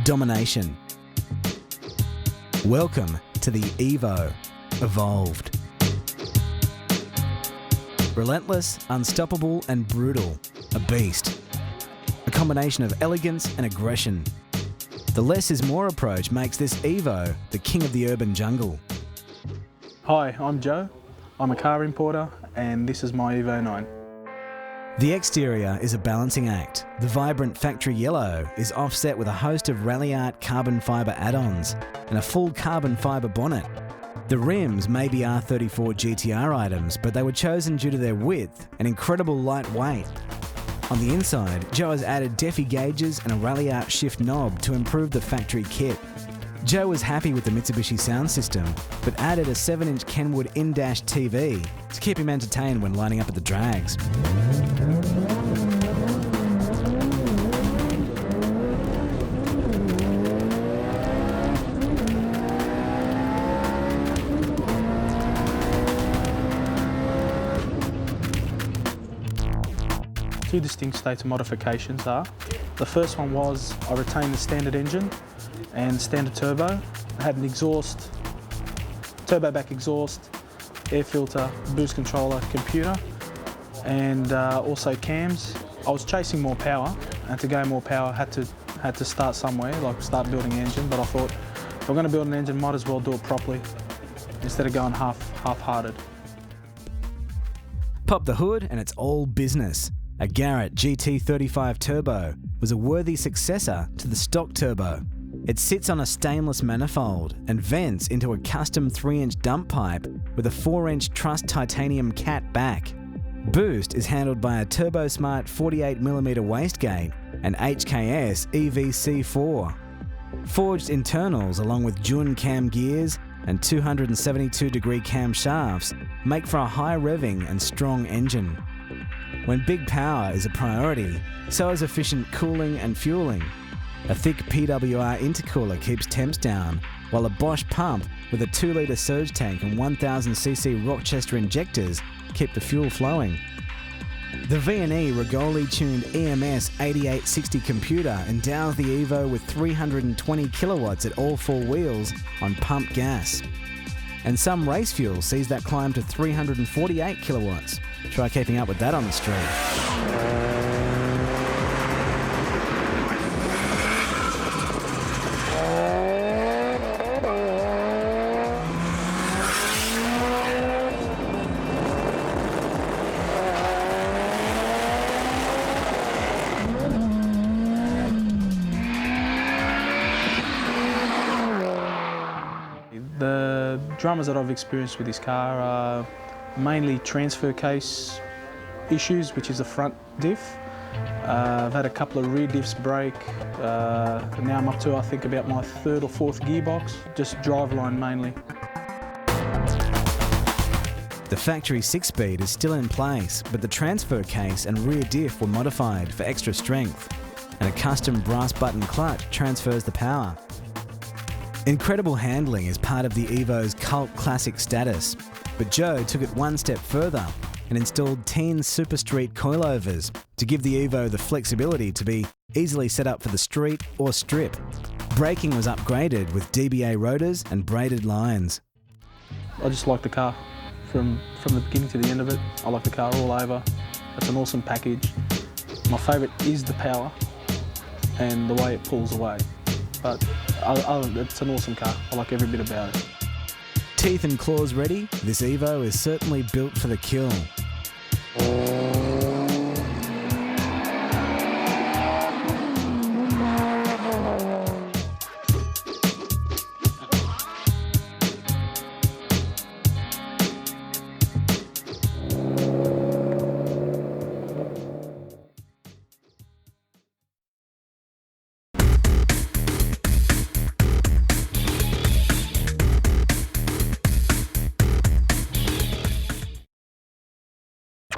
domination. Welcome to the Evo Evolved. Relentless, unstoppable and brutal. A beast. A combination of elegance and aggression. The less is more approach makes this Evo the king of the urban jungle. Hi, I'm Joe. I'm a car importer and this is my Evo 9. The exterior is a balancing act. The vibrant factory yellow is offset with a host of Rally Art carbon fibre add-ons and a full carbon fibre bonnet. The rims may be R34 GTR items, but they were chosen due to their width and incredible lightweight. On the inside, Joe has added Defi gauges and a Rally Art shift knob to improve the factory kit. Joe was happy with the Mitsubishi sound system, but added a 7-inch Kenwood in-dash TV to keep him entertained when lining up at the drags. Two distinct states of modifications are, the first one was I retained the standard engine and standard turbo. I had an exhaust, turbo back exhaust, air filter, boost controller, computer, and also cams. I was chasing more power, and to go more power had to start somewhere, like start building an engine, but I thought, if I'm going to build an engine, might as well do it properly, instead of going half-hearted. Pop the hood and it's all business. A Garrett GT35 Turbo was a worthy successor to the stock turbo. It sits on a stainless manifold and vents into a custom 3-inch dump pipe with a 4-inch truss titanium cat back. Boost is handled by a TurboSmart 48mm wastegate and HKS EVC4. Forged internals along with Jun cam gears and 272-degree cam shafts make for a high revving and strong engine. When big power is a priority, so is efficient cooling and fueling. A thick PWR intercooler keeps temps down, while a Bosch pump with a 2-litre surge tank and 1000cc Rochester injectors keep the fuel flowing. The V&E Regoli-tuned EMS 8860 computer endows the Evo with 320 kilowatts at all 4 wheels on pump gas. And some race fuel sees that climb to 348 kilowatts. Try keeping up with that on the street. The dramas that I've experienced with this car are mainly transfer case issues, which is the front diff. I've had a couple of rear diffs break. Now I'm up to, I think, about my 3rd or 4th gearbox, just driveline mainly. The factory 6-speed is still in place, but the transfer case and rear diff were modified for extra strength, and a custom brass button clutch transfers the power. Incredible handling is part of the Evo's cult classic status, but Joe took it one step further and installed 10 Super Street coilovers to give the Evo the flexibility to be easily set up for the street or strip. Braking was upgraded with DBA rotors and braided lines. I just like the car from the beginning to the end of it. I like the car all over. It's an awesome package. My favourite is the power and the way it pulls away. But it's an awesome car. I like every bit about it. Teeth and claws ready, this Evo is certainly built for the kill.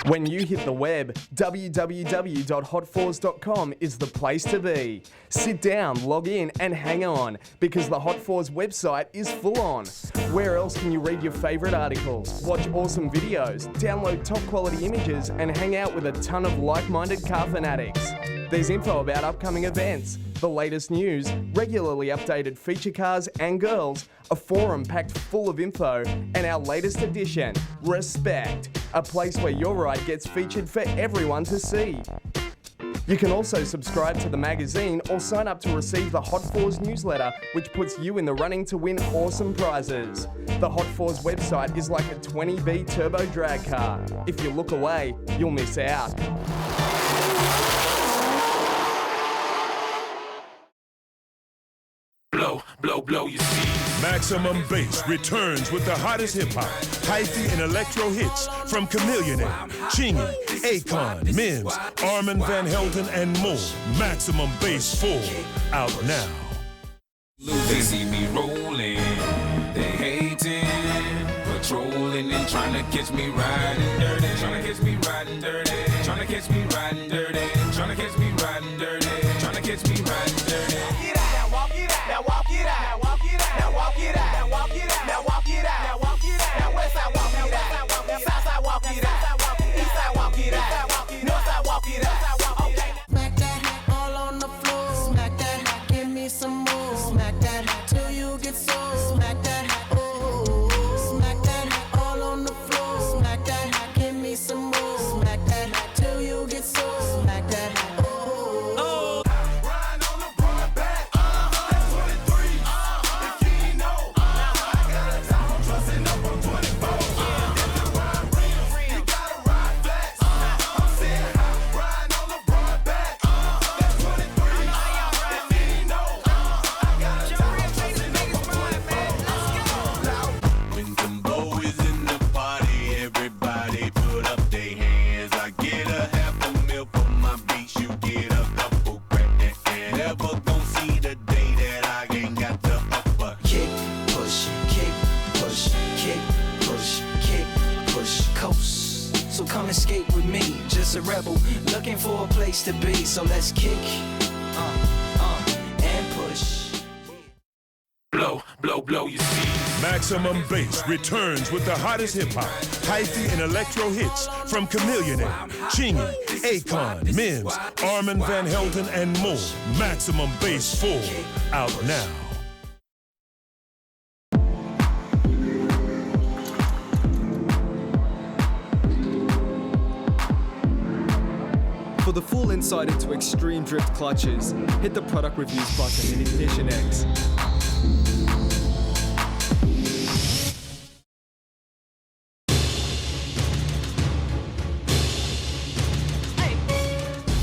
When you hit the web, www.hot4s.com is the place to be. Sit down, log in and hang on, because the Hot 4s website is full on. Where else can you read your favourite articles, watch awesome videos, download top quality images and hang out with a ton of like-minded car fanatics? There's info about upcoming events, the latest news, regularly updated feature cars and girls, a forum packed full of info, and our latest edition, Respect, a place where your ride gets featured for everyone to see. You can also subscribe to the magazine or sign up to receive the Hot 4s newsletter, which puts you in the running to win awesome prizes. The Hot 4s website is like a 20B turbo drag car. If you look away, you'll miss out. Blow, you see. Maximum Bass returns with the hottest hip-hop, hyphy, and electro hits from Chameleon, Chingy, Akon, Mims, Armand Van Helden, and more. Maximum Bass 4, out now. They see me rolling, they hating, patrolling and trying to catch me riding dirty, trying to catch me riding dirty, trying to catch me riding dirty, trying to catch me riding dirty, trying to catch me riding dirty. Now walk it out. Now walk it out. Now walk it out. Now walk it out. Now walk it out. Now walk it out. Now west side walk it out. South side walk it out. East side walk it out. North side walk it out. Smack that all on the floor. Smack that, give me some more. Smack that till you get sore. Smack that, oh. Smack that all on the floor. Smack that, give me some more. Smack that till you get sore. Smack that, oh. A rebel looking for a place to be, so let's kick and push. Blow, you see. Maximum Bass returns with the hottest hip-hop, hyphy, and electro hits from Chameleon, Chingy, Akon, Mims, Armand Van Helden, and more. Maximum Bass 4, out now. For the full insight into extreme drift clutches, hit the product reviews button in Ignition X.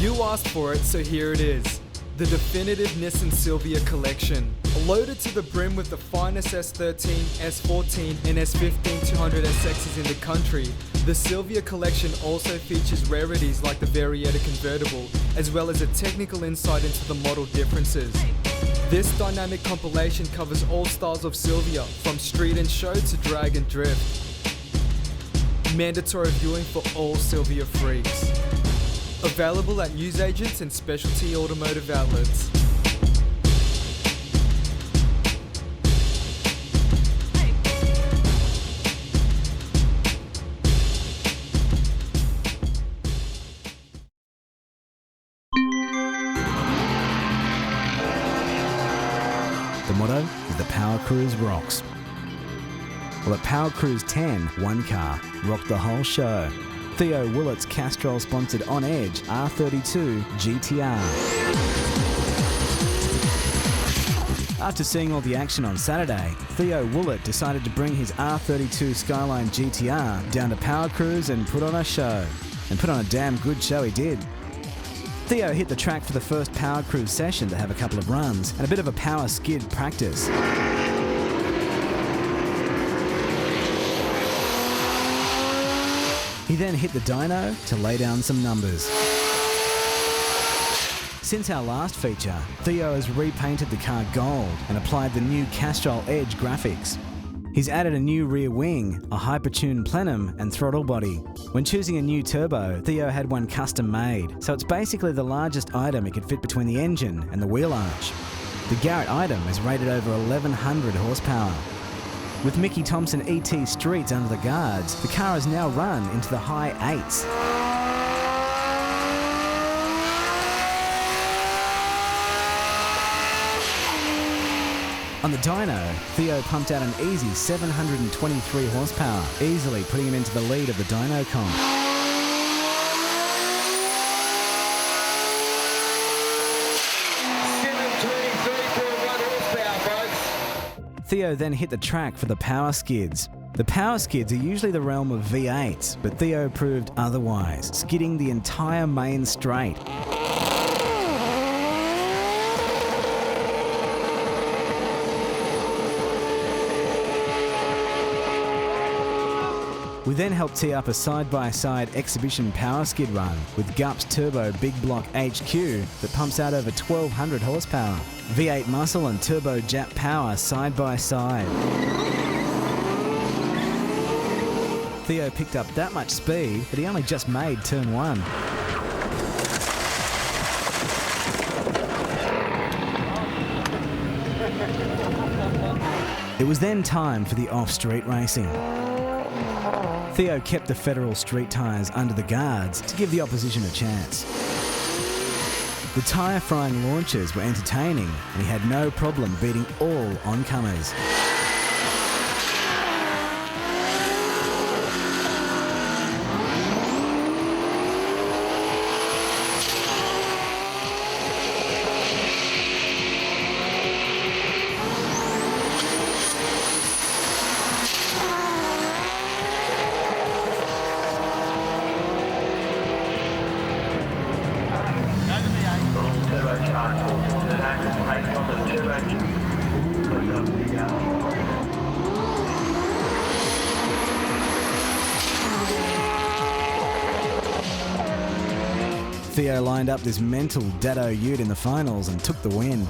You asked for it, so here it is. The definitive Nissan Silvia collection. Loaded to the brim with the finest S13, S14 and S15 200SXs in the country, the Silvia collection also features rarities like the Varietta convertible, as well as a technical insight into the model differences. This dynamic compilation covers all styles of Silvia, from street and show to drag and drift. Mandatory viewing for all Silvia freaks. Available at newsagents and specialty automotive outlets. The motto is the Power Cruise rocks. Well, at Power Cruise 10, one car rocked the whole show. Theo Willett's Castrol-sponsored On Edge R32 GTR. After seeing all the action on Saturday, Theo Willett decided to bring his R32 Skyline GTR down to Power Cruise and put on a show. And put on a damn good show he did. Theo hit the track for the first Power Cruise session to have a couple of runs and a bit of a power skid practice. He then hit the dyno to lay down some numbers. Since our last feature, Theo has repainted the car gold and applied the new Castrol Edge graphics. He's added a new rear wing, a hyper-tuned plenum and throttle body. When choosing a new turbo, Theo had one custom made, so it's basically the largest item it could fit between the engine and the wheel arch. The Garrett item is rated over 1100 horsepower. With Mickey Thompson ET Streets under the guards, the car has now run into the high 8s. On the dyno, Theo pumped out an easy 723 horsepower, easily putting him into the lead of the dyno comp. Theo then hit the track for the power skids. The power skids are usually the realm of V8s, but Theo proved otherwise, skidding the entire main straight. We then helped tee up a side-by-side exhibition power skid run with Gups Turbo Big Block HQ that pumps out over 1200 horsepower. V8 muscle and Turbo Jap power side by side. Theo picked up that much speed that he only just made turn 1. It was then time for the off-street racing. Theo kept the Federal Street tyres under the guards to give the opposition a chance. The tyre-frying launches were entertaining and he had no problem beating all oncomers. Theo lined up this mental Dado Ute in the finals and took the win.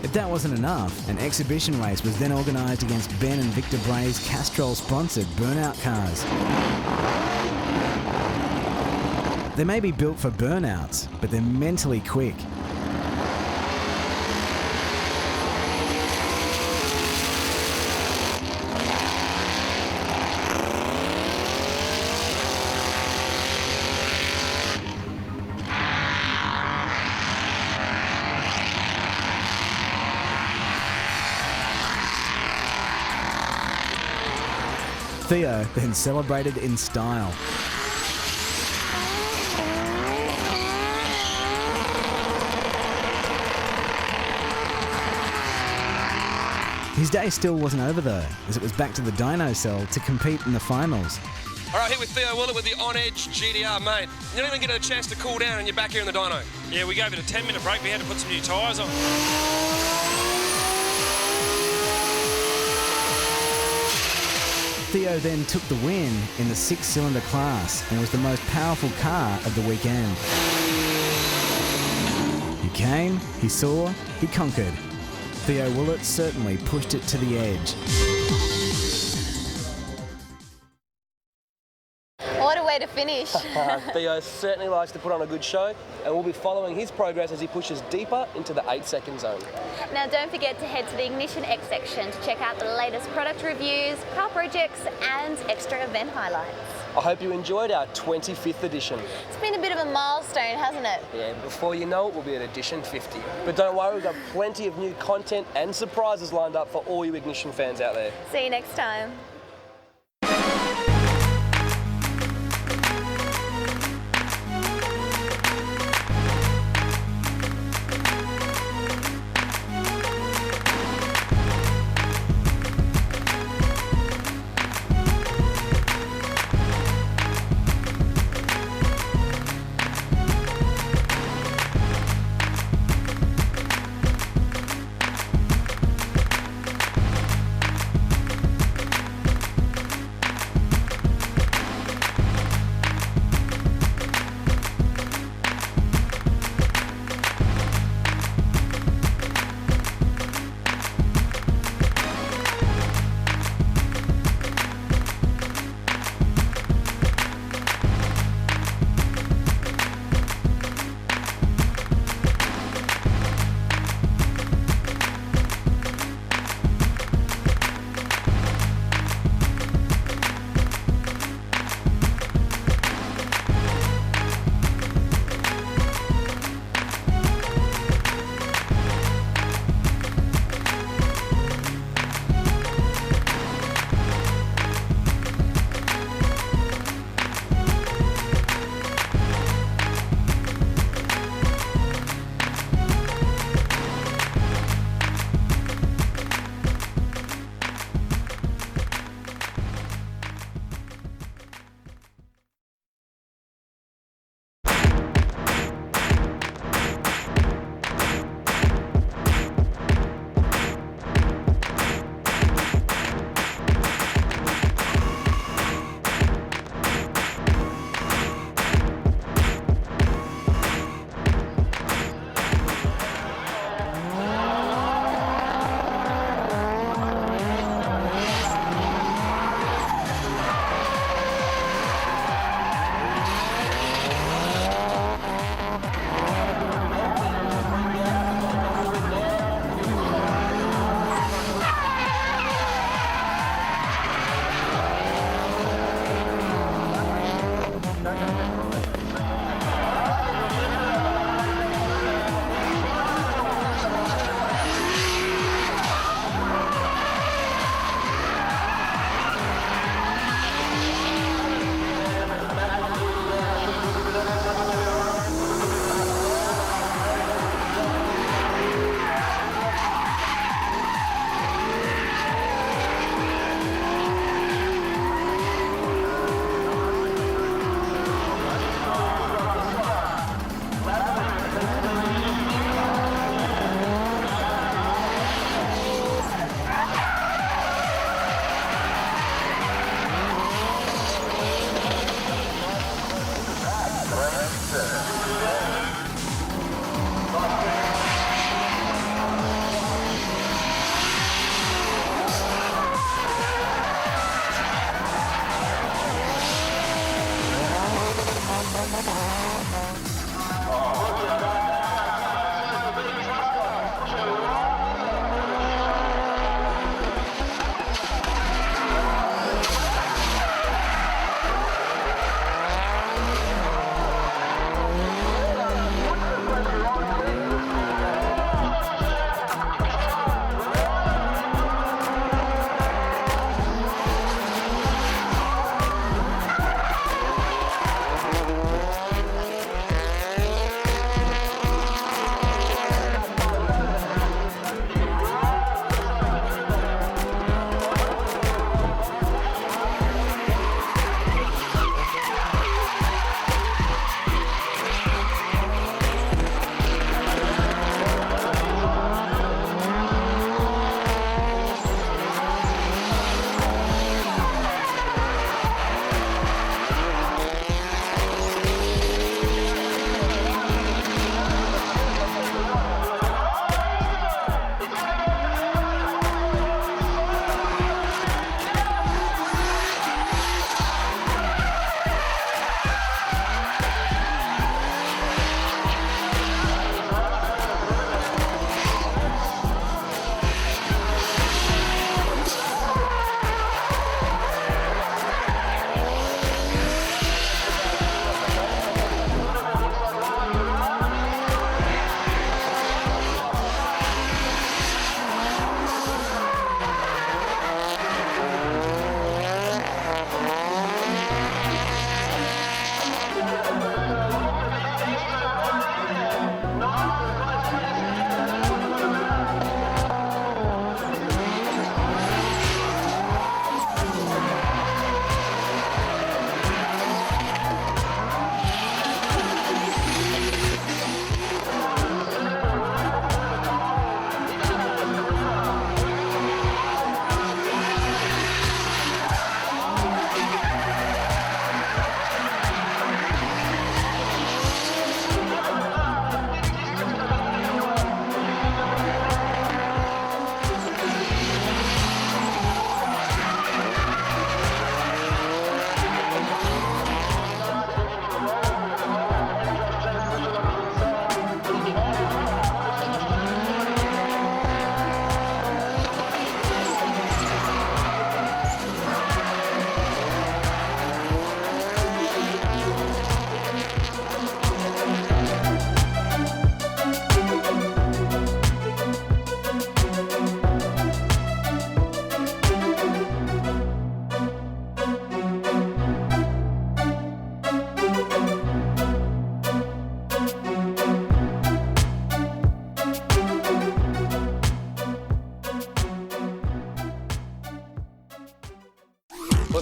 If that wasn't enough, an exhibition race was then organised against Ben and Victor Bray's Castrol-sponsored burnout cars. They may be built for burnouts, but they're mentally quick. Theo then celebrated in style. His day still wasn't over though, as it was back to the dyno cell to compete in the finals. All right, here with Theo Willett with the On Edge GTR, mate. You didn't even get a chance to cool down and you're back here in the dyno. Yeah, we gave it a 10-minute break. We had to put some new tyres on. Theo then took the win in the 6-cylinder class and was the most powerful car of the weekend. He came, he saw, he conquered. Theo Willett certainly pushed it to the edge. What a way to finish. Theo certainly likes to put on a good show, and we'll be following his progress as he pushes deeper into the 8-second zone. Now don't forget to head to the Ignition X section to check out the latest product reviews, car projects and extra event highlights. I hope you enjoyed our 25th edition. It's been a bit of a milestone, hasn't it? Yeah, before you know it, we'll be at edition 50. But don't worry, we've got plenty of new content and surprises lined up for all you Ignition fans out there. See you next time.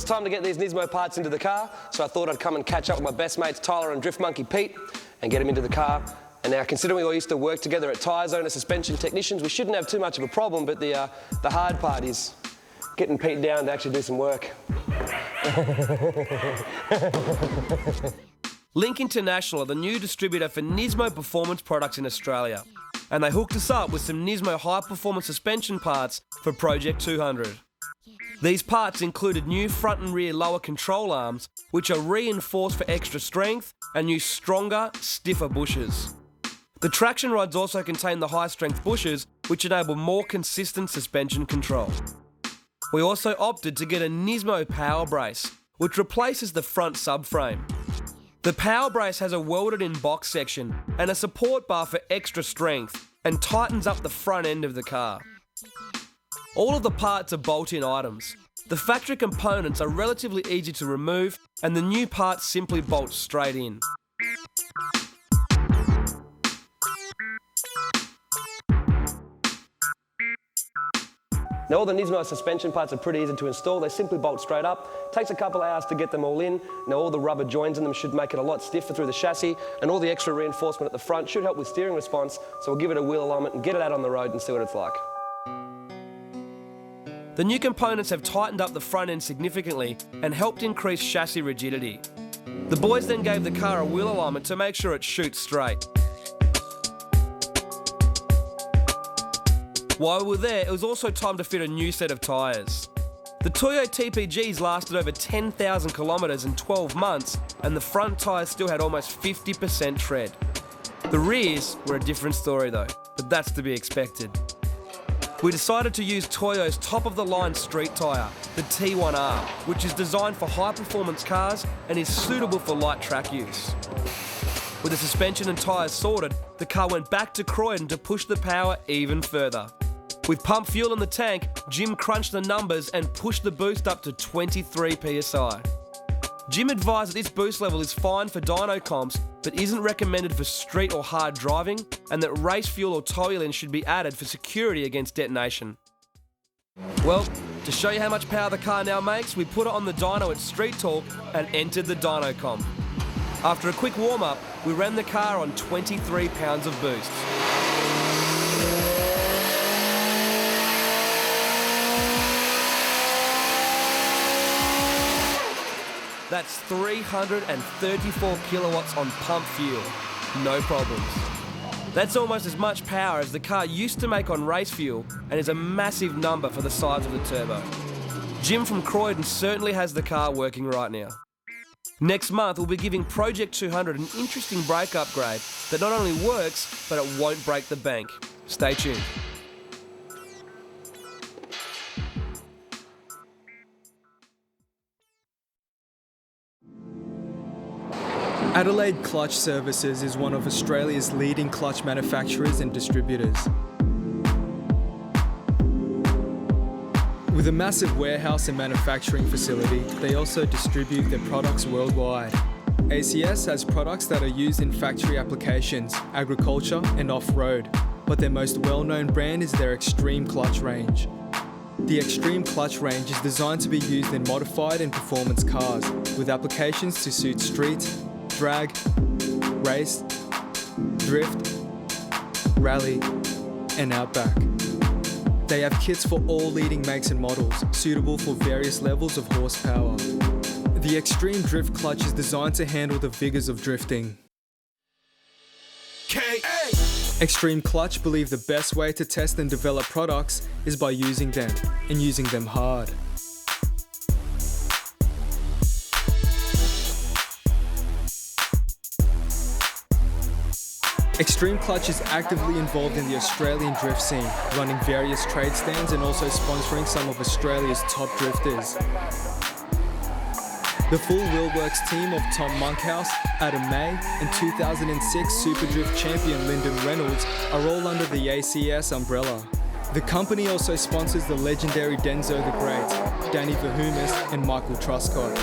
it's time to get these Nismo parts into the car, so I thought I'd come and catch up with my best mates Tyler and Drift Monkey Pete and get them into the car. And now, considering we all used to work together at Tyre Zone as suspension technicians, we shouldn't have too much of a problem, but the hard part is getting Pete down to actually do some work. Link International are the new distributor for Nismo performance products in Australia, and they hooked us up with some Nismo high-performance suspension parts for Project 200. These parts included new front and rear lower control arms, which are reinforced for extra strength and use stronger, stiffer bushes. The traction rods also contain the high-strength bushes, which enable more consistent suspension control. We also opted to get a Nismo power brace, which replaces the front subframe. The power brace has a welded-in box section and a support bar for extra strength and tightens up the front end of the car. All of the parts are bolt-in items. The factory components are relatively easy to remove and the new parts simply bolt straight in. Now all the Nismo suspension parts are pretty easy to install. They simply bolt straight up. Takes a couple of hours to get them all in. Now all the rubber joins in them should make it a lot stiffer through the chassis, and all the extra reinforcement at the front should help with steering response, so we'll give it a wheel alignment and get it out on the road and see what it's like. The new components have tightened up the front end significantly and helped increase chassis rigidity. The boys then gave the car a wheel alignment to make sure it shoots straight. While we were there, it was also time to fit a new set of tyres. The Toyo TPGs lasted over 10,000 kilometres in 12 months, and the front tyres still had almost 50% tread. The rears were a different story though, but that's to be expected. We decided to use Toyo's top-of-the-line street tyre, the T1R, which is designed for high-performance cars and is suitable for light track use. With the suspension and tyres sorted, the car went back to Croydon to push the power even further. With pump fuel in the tank, Jim crunched the numbers and pushed the boost up to 23 psi. Jim advised that this boost level is fine for dyno comps, but isn't recommended for street or hard driving, and that race fuel or toluene should be added for security against detonation. Well, to show you how much power the car now makes, we put it on the dyno at Street Talk and entered the dyno comp. After a quick warm-up, we ran the car on 23 pounds of boost. That's 334 kilowatts on pump fuel. No problems. That's almost as much power as the car used to make on race fuel and is a massive number for the size of the turbo. Jim from Croydon certainly has the car working right now. Next month, we'll be giving Project 200 an interesting brake upgrade that not only works, but it won't break the bank. Stay tuned. Adelaide Clutch Services is one of Australia's leading clutch manufacturers and distributors. With a massive warehouse and manufacturing facility, they also distribute their products worldwide. ACS has products that are used in factory applications, agriculture and off-road, but their most well-known brand is their Extreme Clutch range. The Extreme Clutch range is designed to be used in modified and performance cars, with applications to suit street, drag, race, drift, rally, and outback. They have kits for all leading makes and models, suitable for various levels of horsepower. The Extreme Drift Clutch is designed to handle the vigors of drifting. Extreme Clutch believe the best way to test and develop products is by using them, and using them hard. Extreme Clutch is actively involved in the Australian drift scene, running various trade stands and also sponsoring some of Australia's top drifters. The full Wheelworks team of Tom Monkhouse, Adam May, and 2006 Super Drift champion Lyndon Reynolds are all under the ACS umbrella. The company also sponsors the legendary Denzo the Great, Danny Verheumes, and Michael Truscott.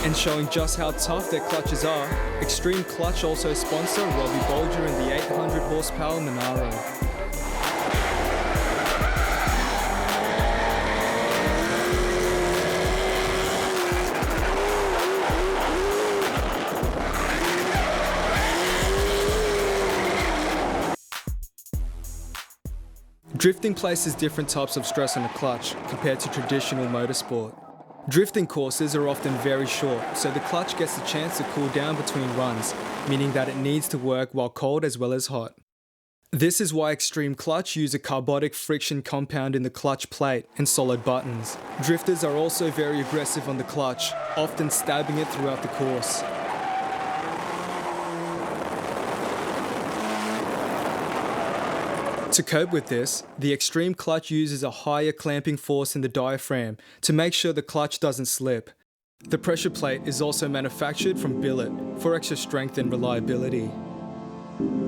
And showing just how tough their clutches are, Extreme Clutch also sponsor Robbie Bolger in the 800 horsepower Monaro. Drifting places different types of stress on the clutch compared to traditional motorsport. Drifting courses are often very short, so the clutch gets the chance to cool down between runs, meaning that it needs to work while cold as well as hot. This is why Extreme Clutch use a carbonic friction compound in the clutch plate and solid buttons. Drifters are also very aggressive on the clutch, often stabbing it throughout the course. To cope with this, the Extreme Clutch uses a higher clamping force in the diaphragm to make sure the clutch doesn't slip. The pressure plate is also manufactured from billet for extra strength and reliability.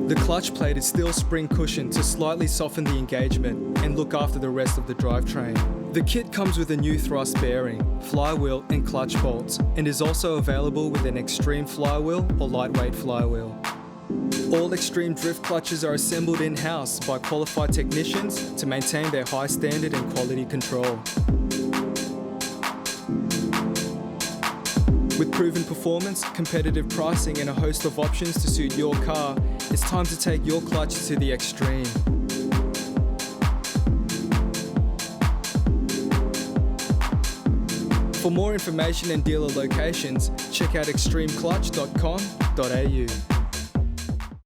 The clutch plate is still spring cushioned to slightly soften the engagement and look after the rest of the drivetrain. The kit comes with a new thrust bearing, flywheel and clutch bolts, and is also available with an extreme flywheel or lightweight flywheel. All Extreme drift clutches are assembled in-house by qualified technicians to maintain their high standard and quality control. With proven performance, competitive pricing and a host of options to suit your car, it's time to take your clutch to the extreme. For more information and dealer locations, check out extremeclutch.com.au.